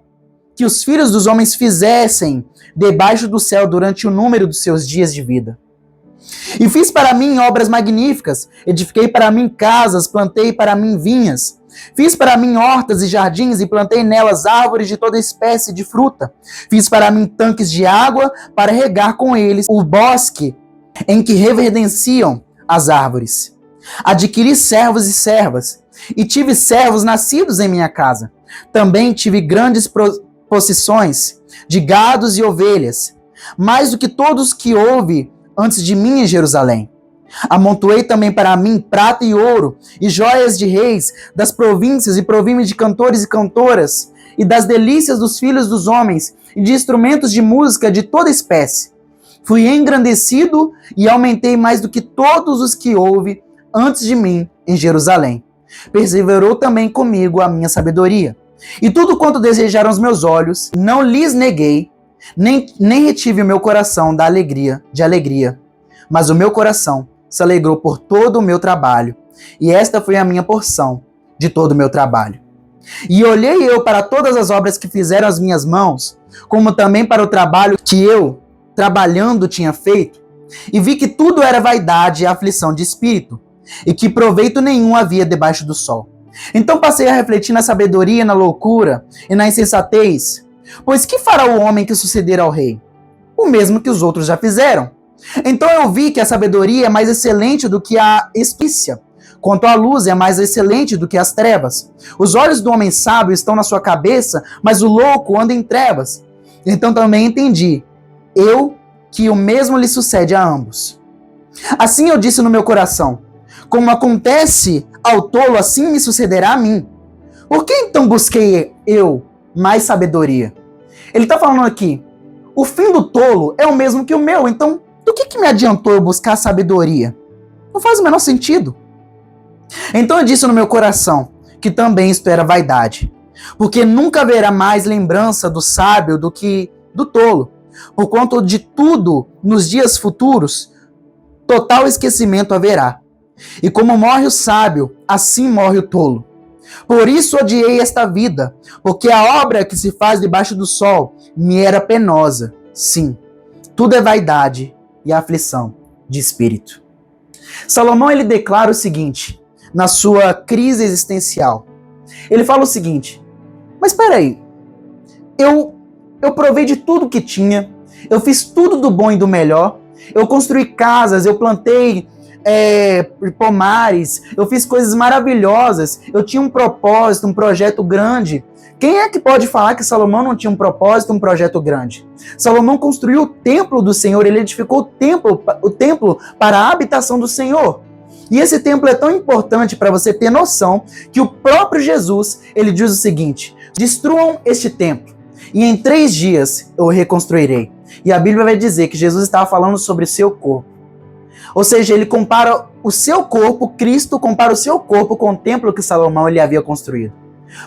que os filhos dos homens fizessem debaixo do céu durante o número dos seus dias de vida. E fiz para mim obras magníficas, edifiquei para mim casas, plantei para mim vinhas, fiz para mim hortas e jardins e plantei nelas árvores de toda espécie de fruta. Fiz para mim tanques de água para regar com eles o bosque em que reverdenciam as árvores. Adquiri servos e servas, e tive servos nascidos em minha casa. Também tive grandes possessões de gados e ovelhas, mais do que todos que houve antes de mim em Jerusalém. Amontoei também para mim prata e ouro, e joias de reis, das províncias e províncias de cantores e cantoras, e das delícias dos filhos dos homens, e de instrumentos de música de toda espécie. Fui engrandecido e aumentei mais do que todos os que houve antes de mim em Jerusalém. Perseverou também comigo a minha sabedoria. E tudo quanto desejaram os meus olhos, não lhes neguei, nem retive o meu coração de alegria. Mas o meu coração se alegrou por todo o meu trabalho, e esta foi a minha porção de todo o meu trabalho. E olhei eu para todas as obras que fizeram as minhas mãos, como também para o trabalho que eu, trabalhando, tinha feito, e vi que tudo era vaidade e aflição de espírito, e que proveito nenhum havia debaixo do sol. Então passei a refletir na sabedoria, na loucura e na insensatez. Pois que fará o homem que suceder ao rei? O mesmo que os outros já fizeram. Então eu vi que a sabedoria é mais excelente do que a espícia. Quanto à luz, é mais excelente do que as trevas. Os olhos do homem sábio estão na sua cabeça, mas o louco anda em trevas. Então também entendi, que o mesmo lhe sucede a ambos. Assim eu disse no meu coração, como acontece ao tolo, assim me sucederá a mim. Por que então busquei eu mais sabedoria? Ele está falando aqui, o fim do tolo é o mesmo que o meu, então do que me adiantou eu buscar sabedoria? Não faz o menor sentido. Então eu disse no meu coração que também isto era vaidade, porque nunca haverá mais lembrança do sábio do que do tolo, por conta de tudo nos dias futuros, total esquecimento haverá. E como morre o sábio, assim morre o tolo. Por isso odiei esta vida, porque a obra que se faz debaixo do sol me era penosa. Sim, tudo é vaidade e aflição de espírito. Salomão ele declara o seguinte, na sua crise existencial. Ele fala o seguinte, mas espera aí, eu provei de tudo que tinha, eu fiz tudo do bom e do melhor, eu construí casas, eu plantei pomares, eu fiz coisas maravilhosas, eu tinha um propósito, um projeto grande. Quem é que pode falar que Salomão não tinha um propósito, um projeto grande? Salomão construiu o templo do Senhor, ele edificou o templo para a habitação do Senhor. E esse templo é tão importante para você ter noção que o próprio Jesus, ele diz o seguinte, destruam este templo e em 3 dias eu o reconstruirei. E a Bíblia vai dizer que Jesus estava falando sobre o seu corpo. Ou seja, ele compara o seu corpo, Cristo compara o seu corpo com o templo que Salomão ele havia construído.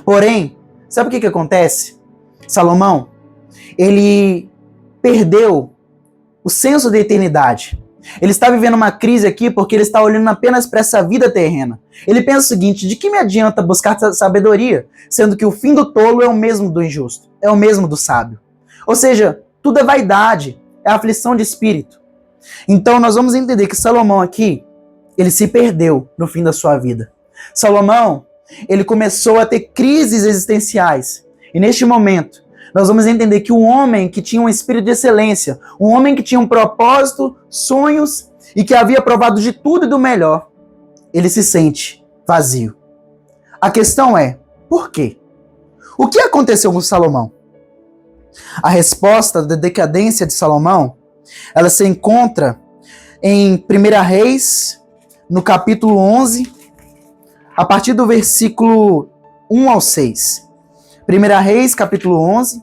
Porém, sabe o que acontece? Salomão, ele perdeu o senso da eternidade. Ele está vivendo uma crise aqui porque ele está olhando apenas para essa vida terrena. Ele pensa o seguinte, de que me adianta buscar sabedoria, sendo que o fim do tolo é o mesmo do injusto, é o mesmo do sábio. Ou seja, tudo é vaidade, é aflição de espírito. Então nós vamos entender que Salomão aqui, ele se perdeu no fim da sua vida. Salomão, ele começou a ter crises existenciais. E neste momento, nós vamos entender que um homem que tinha um espírito de excelência, um homem que tinha um propósito, sonhos e que havia provado de tudo e do melhor, ele se sente vazio. A questão é, por quê? O que aconteceu com Salomão? A resposta da decadência de Salomão, ela se encontra em 1 Reis, no capítulo 11, a partir do versículo 1 ao 6. 1 Reis, capítulo 11.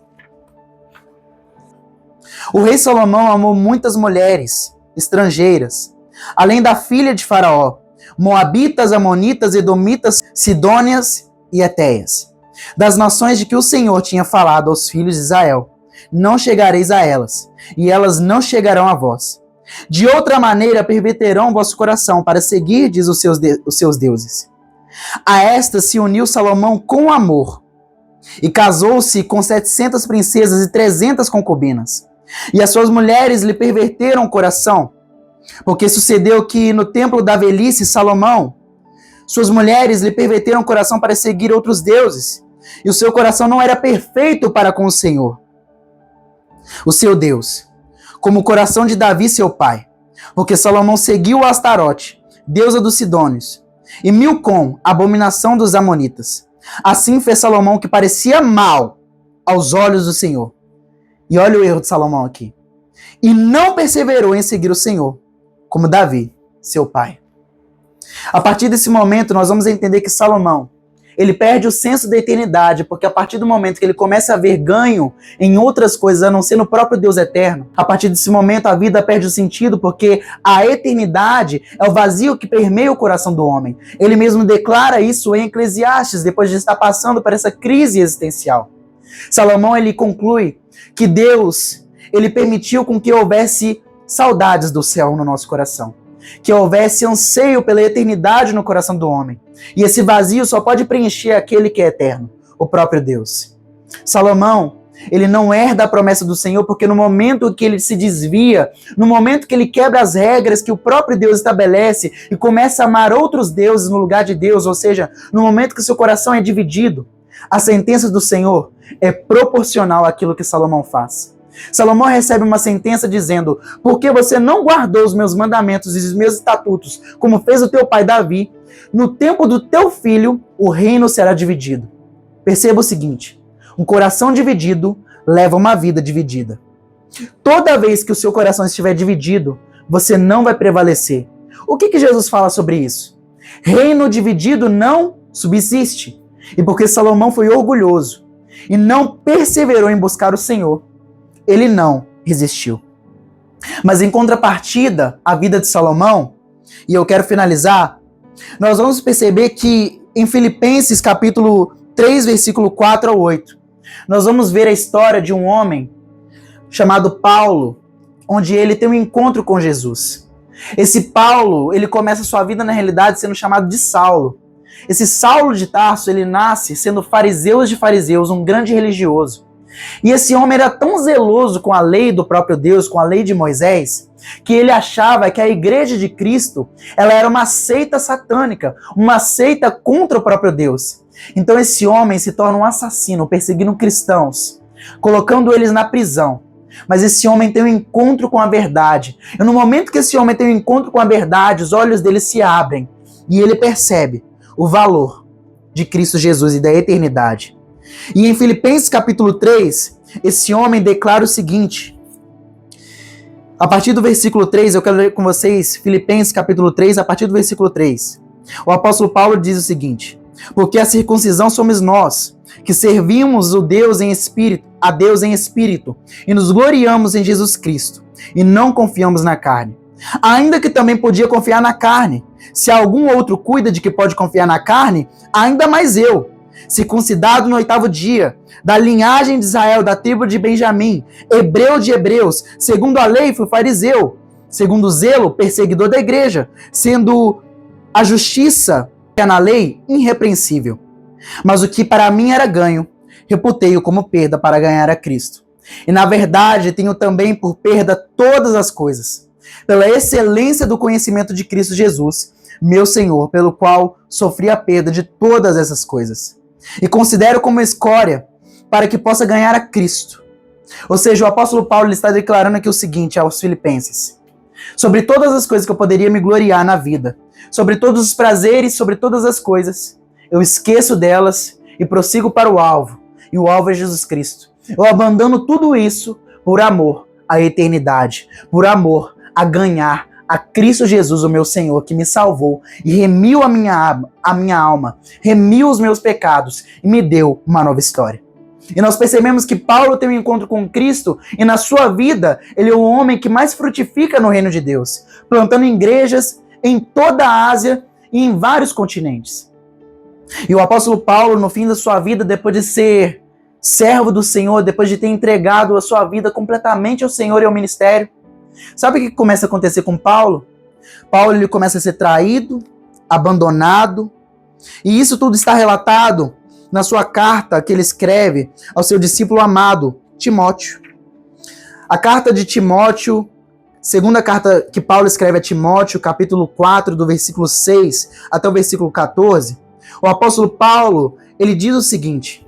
O rei Salomão amou muitas mulheres estrangeiras, além da filha de Faraó, moabitas, amonitas, edomitas, sidônias e etéias, das nações de que o Senhor tinha falado aos filhos de Israel. Não chegareis a elas, e elas não chegarão a vós. De outra maneira perverterão vosso coração para seguirdes os seus deuses. A esta se uniu Salomão com amor, e casou-se com 700 princesas e 300 concubinas. E as suas mulheres lhe perverteram o coração, porque sucedeu que no templo da velhice Salomão, suas mulheres lhe perverteram o coração para seguir outros deuses, e o seu coração não era perfeito para com o Senhor, o seu Deus, como o coração de Davi, seu pai, porque Salomão seguiu o Astarote, deusa dos Sidônios, e Milcom, abominação dos Amonitas. Assim fez Salomão, que parecia mal aos olhos do Senhor. E olha o erro de Salomão aqui. E não perseverou em seguir o Senhor, como Davi, seu pai. A partir desse momento, nós vamos entender que Salomão, ele perde o senso da eternidade, porque a partir do momento que ele começa a ver ganho em outras coisas, a não ser no próprio Deus eterno, a partir desse momento a vida perde o sentido, porque a eternidade é o vazio que permeia o coração do homem. Ele mesmo declara isso em Eclesiastes, depois de estar passando por essa crise existencial. Salomão, ele conclui que Deus, ele permitiu com que houvesse saudades do céu no nosso coração, que houvesse anseio pela eternidade no coração do homem. E esse vazio só pode preencher aquele que é eterno, o próprio Deus. Salomão, ele não herda a promessa do Senhor, porque no momento que ele se desvia, no momento que ele quebra as regras que o próprio Deus estabelece e começa a amar outros deuses no lugar de Deus, ou seja, no momento que seu coração é dividido, a sentença do Senhor é proporcional àquilo que Salomão faz. Salomão recebe uma sentença dizendo: porque você não guardou os meus mandamentos e os meus estatutos, como fez o teu pai Davi, no tempo do teu filho, o reino será dividido. Perceba o seguinte: um coração dividido leva uma vida dividida. Toda vez que o seu coração estiver dividido, você não vai prevalecer. O que Jesus fala sobre isso? Reino dividido não subsiste. E porque Salomão foi orgulhoso e não perseverou em buscar o Senhor, ele não resistiu. Mas em contrapartida, a vida de Salomão, e eu quero finalizar, nós vamos perceber que em Filipenses capítulo 3, versículo 4 ao 8, nós vamos ver a história de um homem chamado Paulo, onde ele tem um encontro com Jesus. Esse Paulo, ele começa a sua vida na realidade sendo chamado de Saulo. Esse Saulo de Tarso, ele nasce sendo fariseu de fariseus, um grande religioso. E esse homem era tão zeloso com a lei do próprio Deus, com a lei de Moisés, que ele achava que a igreja de Cristo, ela era uma seita satânica, uma seita contra o próprio Deus. Então esse homem se torna um assassino, perseguindo cristãos, colocando eles na prisão. Mas esse homem tem um encontro com a verdade. E no momento que esse homem tem um encontro com a verdade, os olhos dele se abrem e ele percebe o valor de Cristo Jesus e da eternidade. E em Filipenses capítulo 3, esse homem declara o seguinte, a partir do versículo 3, eu quero ler com vocês Filipenses capítulo 3, a partir do versículo 3. O apóstolo Paulo diz o seguinte: porque a circuncisão somos nós, que servimos a Deus em espírito, e nos gloriamos em Jesus Cristo, e não confiamos na carne. Ainda que também podia confiar na carne. Se algum outro cuida de que pode confiar na carne, ainda mais eu, circuncidado no 8º dia, da linhagem de Israel, da tribo de Benjamim, hebreu de hebreus, segundo a lei fui fariseu, segundo o zelo, perseguidor da igreja, sendo a justiça que é na lei irrepreensível. Mas o que para mim era ganho, reputei-o como perda para ganhar a Cristo. E na verdade tenho também por perda todas as coisas, pela excelência do conhecimento de Cristo Jesus, meu Senhor, pelo qual sofri a perda de todas essas coisas. E considero como escória, para que possa ganhar a Cristo. Ou seja, o apóstolo Paulo está declarando aqui o seguinte aos filipenses: sobre todas as coisas que eu poderia me gloriar na vida, sobre todos os prazeres, sobre todas as coisas, eu esqueço delas e prossigo para o alvo. E o alvo é Jesus Cristo. Eu abandono tudo isso por amor à eternidade, por amor a ganhar a Cristo Jesus, o meu Senhor, que me salvou e remiu a minha alma, remiu os meus pecados e me deu uma nova história. E nós percebemos que Paulo tem um encontro com Cristo e na sua vida ele é o homem que mais frutifica no reino de Deus, plantando igrejas em toda a Ásia e em vários continentes. E o apóstolo Paulo, no fim da sua vida, depois de ser servo do Senhor, depois de ter entregado a sua vida completamente ao Senhor e ao ministério, sabe o que começa a acontecer com Paulo? Paulo ele começa a ser traído, abandonado, E isso tudo está relatado na sua carta que ele escreve ao seu discípulo amado, Timóteo. A carta de Timóteo, segunda carta que Paulo escreve a Timóteo, capítulo 4, do versículo 6 até o versículo 14, o apóstolo Paulo, ele diz o seguinte: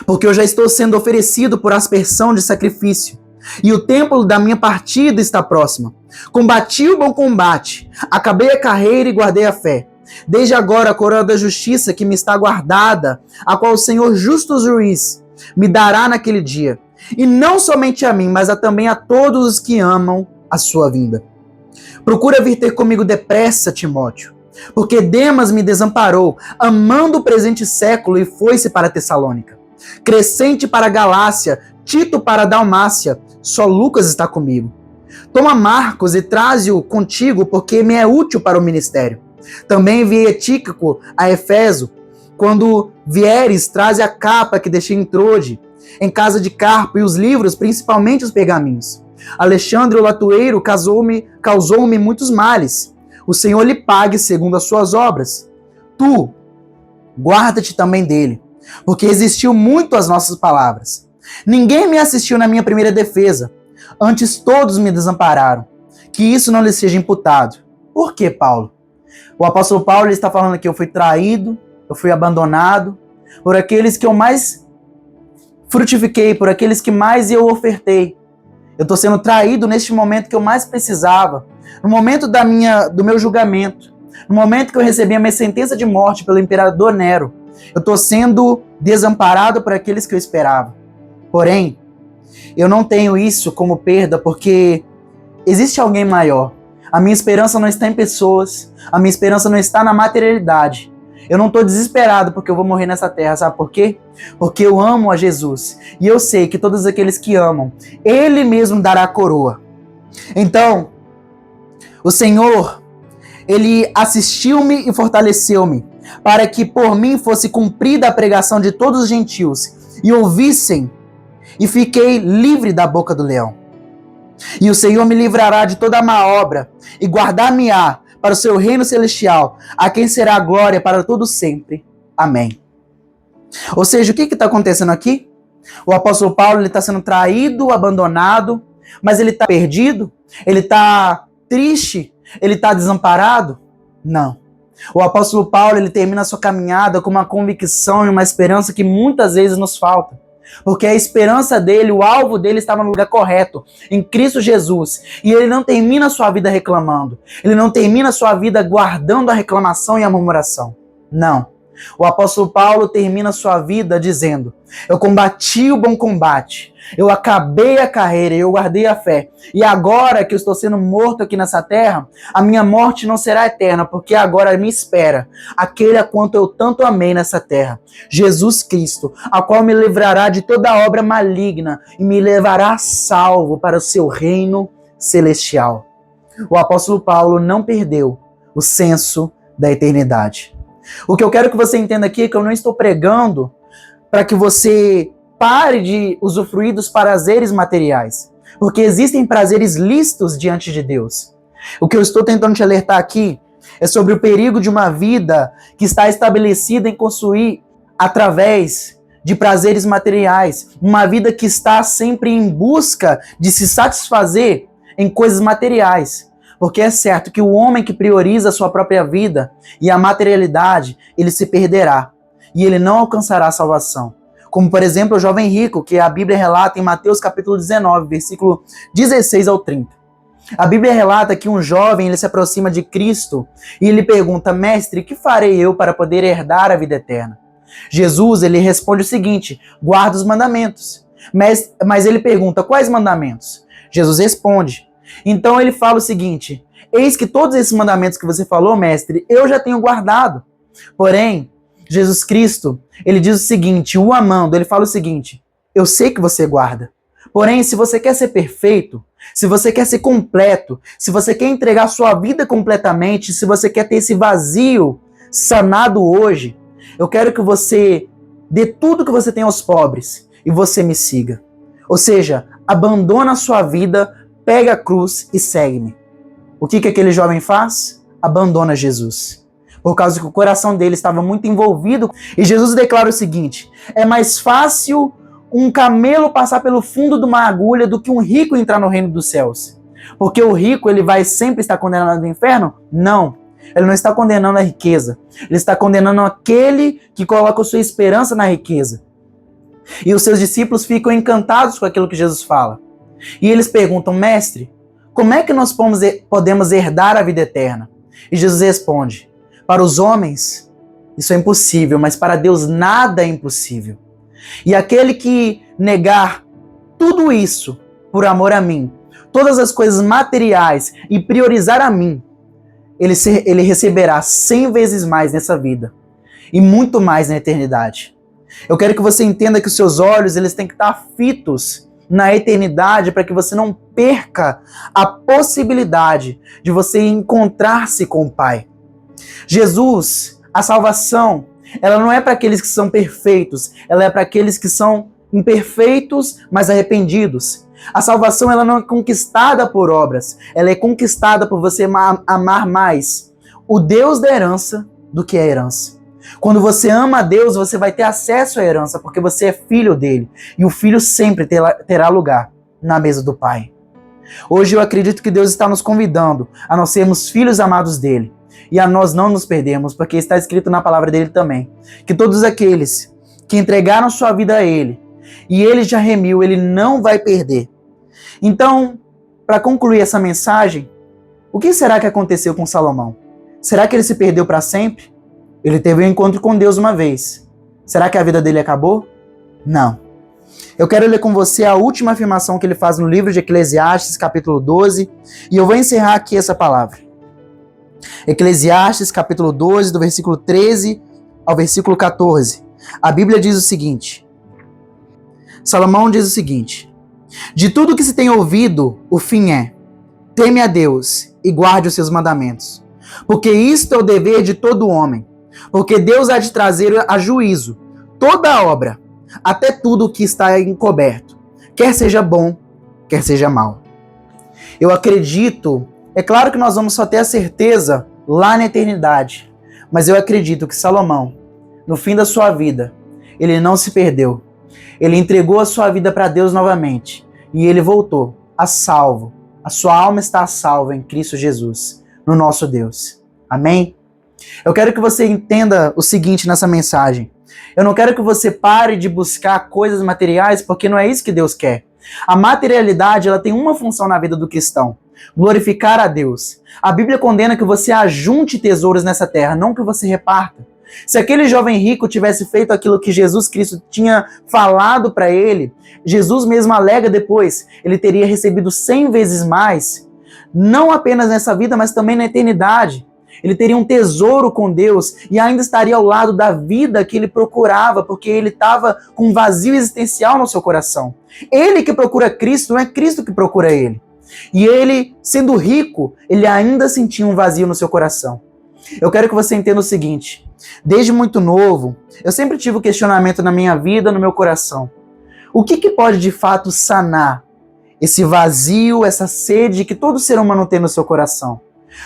porque eu já estou sendo oferecido por aspersão de sacrifício, e o tempo da minha partida está próximo. Combati o bom combate, acabei a carreira e guardei a fé. Desde agora a coroa da justiça que me está guardada, a qual o Senhor justo juiz me dará naquele dia. E não somente a mim, mas também a todos os que amam a sua vinda. Procura vir ter comigo depressa, Timóteo, porque Demas me desamparou, amando o presente século, e foi-se para Tessalônica. Crescente para a Galácia, Tito para a Dalmácia, só Lucas está comigo. Toma Marcos e traze-o contigo, porque me é útil para o ministério. Também enviei Tíquico a Efeso. Quando vieres, traze a capa que deixei em Trode, em casa de Carpo, e os livros, principalmente os pergaminhos. Alexandre, o latoeiro, causou-me muitos males. O Senhor lhe pague segundo as suas obras. Tu, guarda-te também dele, porque resistiu muito às nossas palavras. Ninguém me assistiu na minha primeira defesa, antes todos me desampararam. Que isso não lhe seja imputado. Por que, Paulo? O apóstolo Paulo está falando que eu fui traído, eu fui abandonado por aqueles que eu mais frutifiquei, por aqueles que mais eu ofertei. Eu estou sendo traído neste momento que eu mais precisava, no momento do meu julgamento, no momento que eu recebi a minha sentença de morte pelo imperador Nero. Eu estou sendo desamparado por aqueles que eu esperava. Porém, eu não tenho isso como perda, porque existe alguém maior. A minha esperança não está em pessoas, a minha esperança não está na materialidade. Eu não estou desesperado porque eu vou morrer nessa terra, sabe por quê? Porque eu amo a Jesus. E eu sei que todos aqueles que amam, Ele mesmo dará a coroa. Então, o Senhor, Ele assistiu-me e fortaleceu-me, para que por mim fosse cumprida a pregação de todos os gentios, e ouvissem, e fiquei livre da boca do leão. E o Senhor me livrará de toda má obra, e guardar-me-á para o seu reino celestial, a quem será a glória para todo sempre. Amém. Ou seja, o que está acontecendo aqui? O apóstolo Paulo está sendo traído, abandonado, mas ele está perdido? Ele está triste? Ele está desamparado? Não. O apóstolo Paulo, ele termina a sua caminhada com uma convicção e uma esperança que muitas vezes nos falta. Porque a esperança dele, o alvo dele estava no lugar correto, em Cristo Jesus. E ele não termina a sua vida reclamando. Ele não termina a sua vida guardando a reclamação e a murmuração. Não. O apóstolo Paulo termina a sua vida dizendo: eu combati o bom combate, eu acabei a carreira, eu guardei a fé. E agora que eu estou sendo morto aqui nessa terra, a minha morte não será eterna, porque agora me espera aquele a quanto eu tanto amei nessa terra, Jesus Cristo, a qual me livrará de toda obra maligna e me levará salvo para o seu reino celestial. O apóstolo Paulo não perdeu o senso da eternidade. O que eu quero que você entenda aqui é que eu não estou pregando para que você pare de usufruir dos prazeres materiais, porque existem prazeres lícitos diante de Deus. O que eu estou tentando te alertar aqui é sobre o perigo de uma vida que está estabelecida em construir através de prazeres materiais, uma vida que está sempre em busca de se satisfazer em coisas materiais. Porque é certo que o homem que prioriza a sua própria vida e a materialidade, ele se perderá e ele não alcançará a salvação. Como, por exemplo, o jovem rico, que a Bíblia relata em Mateus capítulo 19, versículo 16 ao 30. A Bíblia relata que um jovem ele se aproxima de Cristo e ele pergunta: mestre, que farei eu para poder herdar a vida eterna? Jesus ele responde o seguinte: guarda os mandamentos. Mas ele pergunta: quais mandamentos? Jesus responde. Então ele fala o seguinte: eis que todos esses mandamentos que você falou, mestre, eu já tenho guardado. Porém, Jesus Cristo, ele diz o seguinte, o amando, ele fala o seguinte: eu sei que você guarda. Porém, se você quer ser perfeito, se você quer ser completo, se você quer entregar sua vida completamente, se você quer ter esse vazio sanado hoje, eu quero que você dê tudo que você tem aos pobres e você me siga. Ou seja, abandona a sua vida, pega a cruz e segue-me. O que aquele jovem faz? Abandona Jesus. por causa que o coração dele estava muito envolvido. E Jesus declara o seguinte: é mais fácil um camelo passar pelo fundo de uma agulha do que um rico entrar no reino dos céus. Porque o rico, ele vai sempre estar condenado ao inferno? Não. Ele não está condenando a riqueza. Ele está condenando aquele que coloca a sua esperança na riqueza. E os seus discípulos ficam encantados com aquilo que Jesus fala. E eles perguntam: mestre, como é que nós podemos herdar a vida eterna? E Jesus responde: para os homens isso é impossível, mas para Deus nada é impossível. E aquele que negar tudo isso por amor a mim, todas as coisas materiais, e priorizar a mim, ele receberá 100 vezes mais nessa vida e muito mais na eternidade. Eu quero que você entenda que os seus olhos eles têm que estar fitos na eternidade para que você não perca a possibilidade de você encontrar-se com o Pai. Jesus, a salvação, ela não é para aqueles que são perfeitos, ela é para aqueles que são imperfeitos, mas arrependidos. A salvação ela não é conquistada por obras, ela é conquistada por você amar mais o Deus da herança do que a herança. Quando você ama a Deus, você vai ter acesso à herança, porque você é filho dele. E o filho sempre terá lugar na mesa do Pai. Hoje eu acredito que Deus está nos convidando a nós sermos filhos amados dele. E a nós não nos perdermos, porque está escrito na palavra dele também, que todos aqueles que entregaram sua vida a ele, e ele já remiu, ele não vai perder. Então, para concluir essa mensagem, o que será que aconteceu com Salomão? Será que ele se perdeu para sempre? Ele teve um encontro com Deus uma vez. Será que a vida dele acabou? Não. Eu quero ler com você a última afirmação que ele faz no livro de Eclesiastes, capítulo 12, e eu vou encerrar aqui essa palavra. Eclesiastes, capítulo 12, do versículo 13 ao versículo 14. A Bíblia diz o seguinte: Salomão diz o seguinte: de tudo que se tem ouvido, o fim é: teme a Deus e guarde os seus mandamentos, porque isto é o dever de todo homem, porque Deus há de trazer a juízo toda a obra, até tudo o que está encoberto, quer seja bom, quer seja mal. Eu acredito, é claro que nós vamos só ter a certeza lá na eternidade, mas eu acredito que Salomão, no fim da sua vida, ele não se perdeu. Ele entregou a sua vida para Deus novamente e ele voltou a salvo. A sua alma está a salvo em Cristo Jesus, no nosso Deus. Amém? Eu quero que você entenda o seguinte nessa mensagem. Eu não quero que você pare de buscar coisas materiais, porque não é isso que Deus quer. A materialidade ela tem uma função na vida do cristão: glorificar a Deus. A Bíblia condena que você ajunte tesouros nessa terra, não que você reparta. Se aquele jovem rico tivesse feito aquilo que Jesus Cristo tinha falado para ele, Jesus mesmo alega depois, ele teria recebido 100 vezes mais, não apenas nessa vida, mas também na eternidade. Ele teria um tesouro com Deus e ainda estaria ao lado da vida que ele procurava, porque ele estava com um vazio existencial no seu coração. Ele que procura Cristo, não é Cristo que procura ele. E ele, sendo rico, ele ainda sentia um vazio no seu coração. Eu quero que você entenda o seguinte: desde muito novo, eu sempre tive um questionamento na minha vida, no meu coração. O que pode de fato sanar esse vazio, essa sede que todo ser humano tem no seu coração?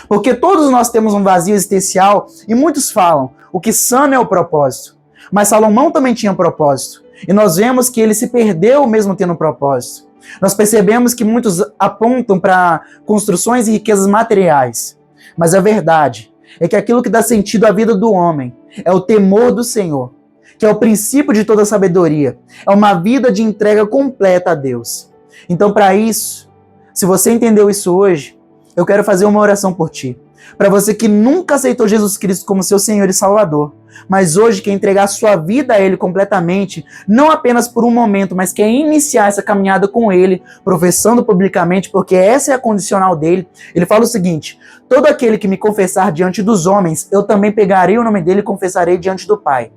Porque todos nós temos um vazio existencial e muitos falam, o que sana é o propósito. Mas Salomão também tinha um propósito. E nós vemos que ele se perdeu mesmo tendo um propósito. Nós percebemos que muitos apontam para construções e riquezas materiais. Mas a verdade é que aquilo que dá sentido à vida do homem é o temor do Senhor, que é o princípio de toda sabedoria. É uma vida de entrega completa a Deus. Então, para isso, se você entendeu isso hoje, eu quero fazer uma oração por ti. Para você que nunca aceitou Jesus Cristo como seu Senhor e Salvador, mas hoje quer entregar sua vida a Ele completamente, não apenas por um momento, mas quer iniciar essa caminhada com Ele, professando publicamente, porque essa é a condicional dele. Ele fala o seguinte: todo aquele que me confessar diante dos homens, eu também pegarei o nome dele e confessarei diante do Pai.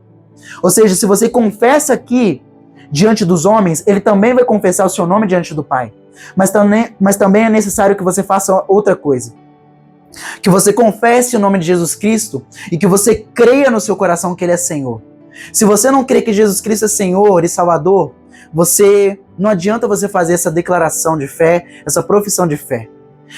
Ou seja, se você confessa aqui diante dos homens, Ele também vai confessar o seu nome diante do Pai. Mas também é necessário que você faça outra coisa. Que você confesse o nome de Jesus Cristo e que você creia no seu coração que Ele é Senhor. Se você não crê que Jesus Cristo é Senhor e Salvador, não adianta você fazer essa declaração de fé, essa profissão de fé.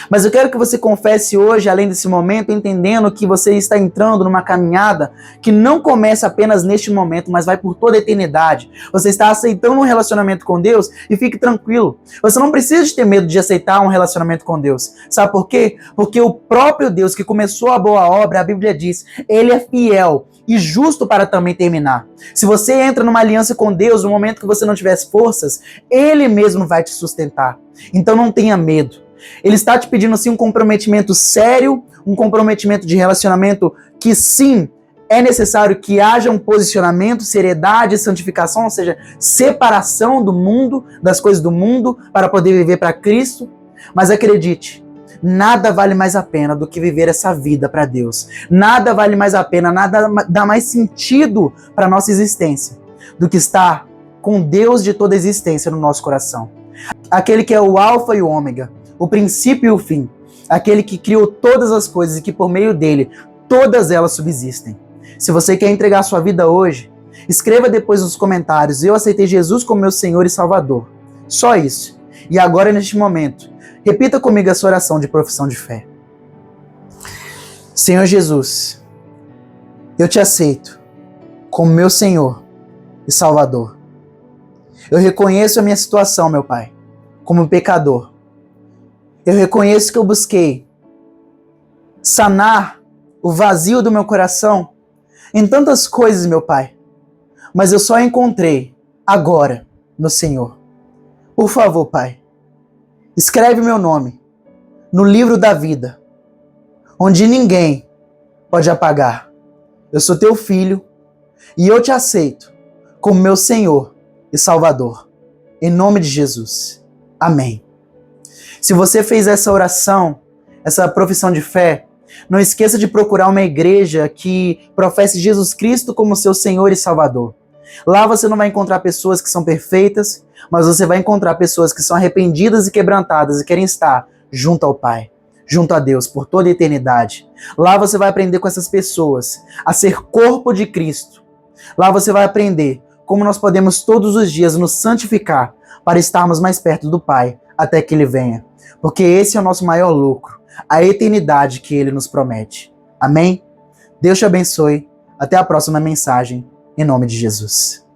Mas eu quero que você confesse hoje, além desse momento, entendendo que você está entrando numa caminhada que não começa apenas neste momento, mas vai por toda a eternidade. Você está aceitando um relacionamento com Deus e fique tranquilo. Você não precisa de ter medo de aceitar um relacionamento com Deus. Sabe por quê? Porque o próprio Deus que começou a boa obra, a Bíblia diz, Ele é fiel e justo para também terminar. Se você entra numa aliança com Deus no momento que você não tiver forças, Ele mesmo vai te sustentar. Então não tenha medo. Ele está te pedindo sim um comprometimento sério, um comprometimento de relacionamento que sim, é necessário que haja um posicionamento, seriedade, santificação, ou seja, separação do mundo, das coisas do mundo, para poder viver para Cristo. Mas acredite, nada vale mais a pena do que viver essa vida para Deus. Nada vale mais a pena, nada dá mais sentido para a nossa existência do que estar com Deus de toda a existência no nosso coração. Aquele que é o alfa e o ômega, o princípio e o fim, aquele que criou todas as coisas e que por meio dele todas elas subsistem. Se você quer entregar sua vida hoje, escreva depois nos comentários: eu aceitei Jesus como meu Senhor e Salvador. Só isso. E agora, neste momento, repita comigo essa oração de profissão de fé. Senhor Jesus, eu te aceito como meu Senhor e Salvador. Eu reconheço a minha situação, meu Pai, como pecador. Eu reconheço que eu busquei sanar o vazio do meu coração em tantas coisas, meu Pai, mas eu só encontrei agora no Senhor. Por favor, Pai, escreve meu nome no livro da vida, onde ninguém pode apagar. Eu sou teu filho e eu te aceito como meu Senhor e Salvador. Em nome de Jesus. Amém. Se você fez essa oração, essa profissão de fé, não esqueça de procurar uma igreja que professe Jesus Cristo como seu Senhor e Salvador. Lá você não vai encontrar pessoas que são perfeitas, mas você vai encontrar pessoas que são arrependidas e quebrantadas e querem estar junto ao Pai, junto a Deus, por toda a eternidade. Lá você vai aprender com essas pessoas a ser corpo de Cristo. Lá você vai aprender como nós podemos todos os dias nos santificar para estarmos mais perto do Pai até que Ele venha. Porque esse é o nosso maior lucro, a eternidade que Ele nos promete. Amém? Deus te abençoe. Até a próxima mensagem, em nome de Jesus.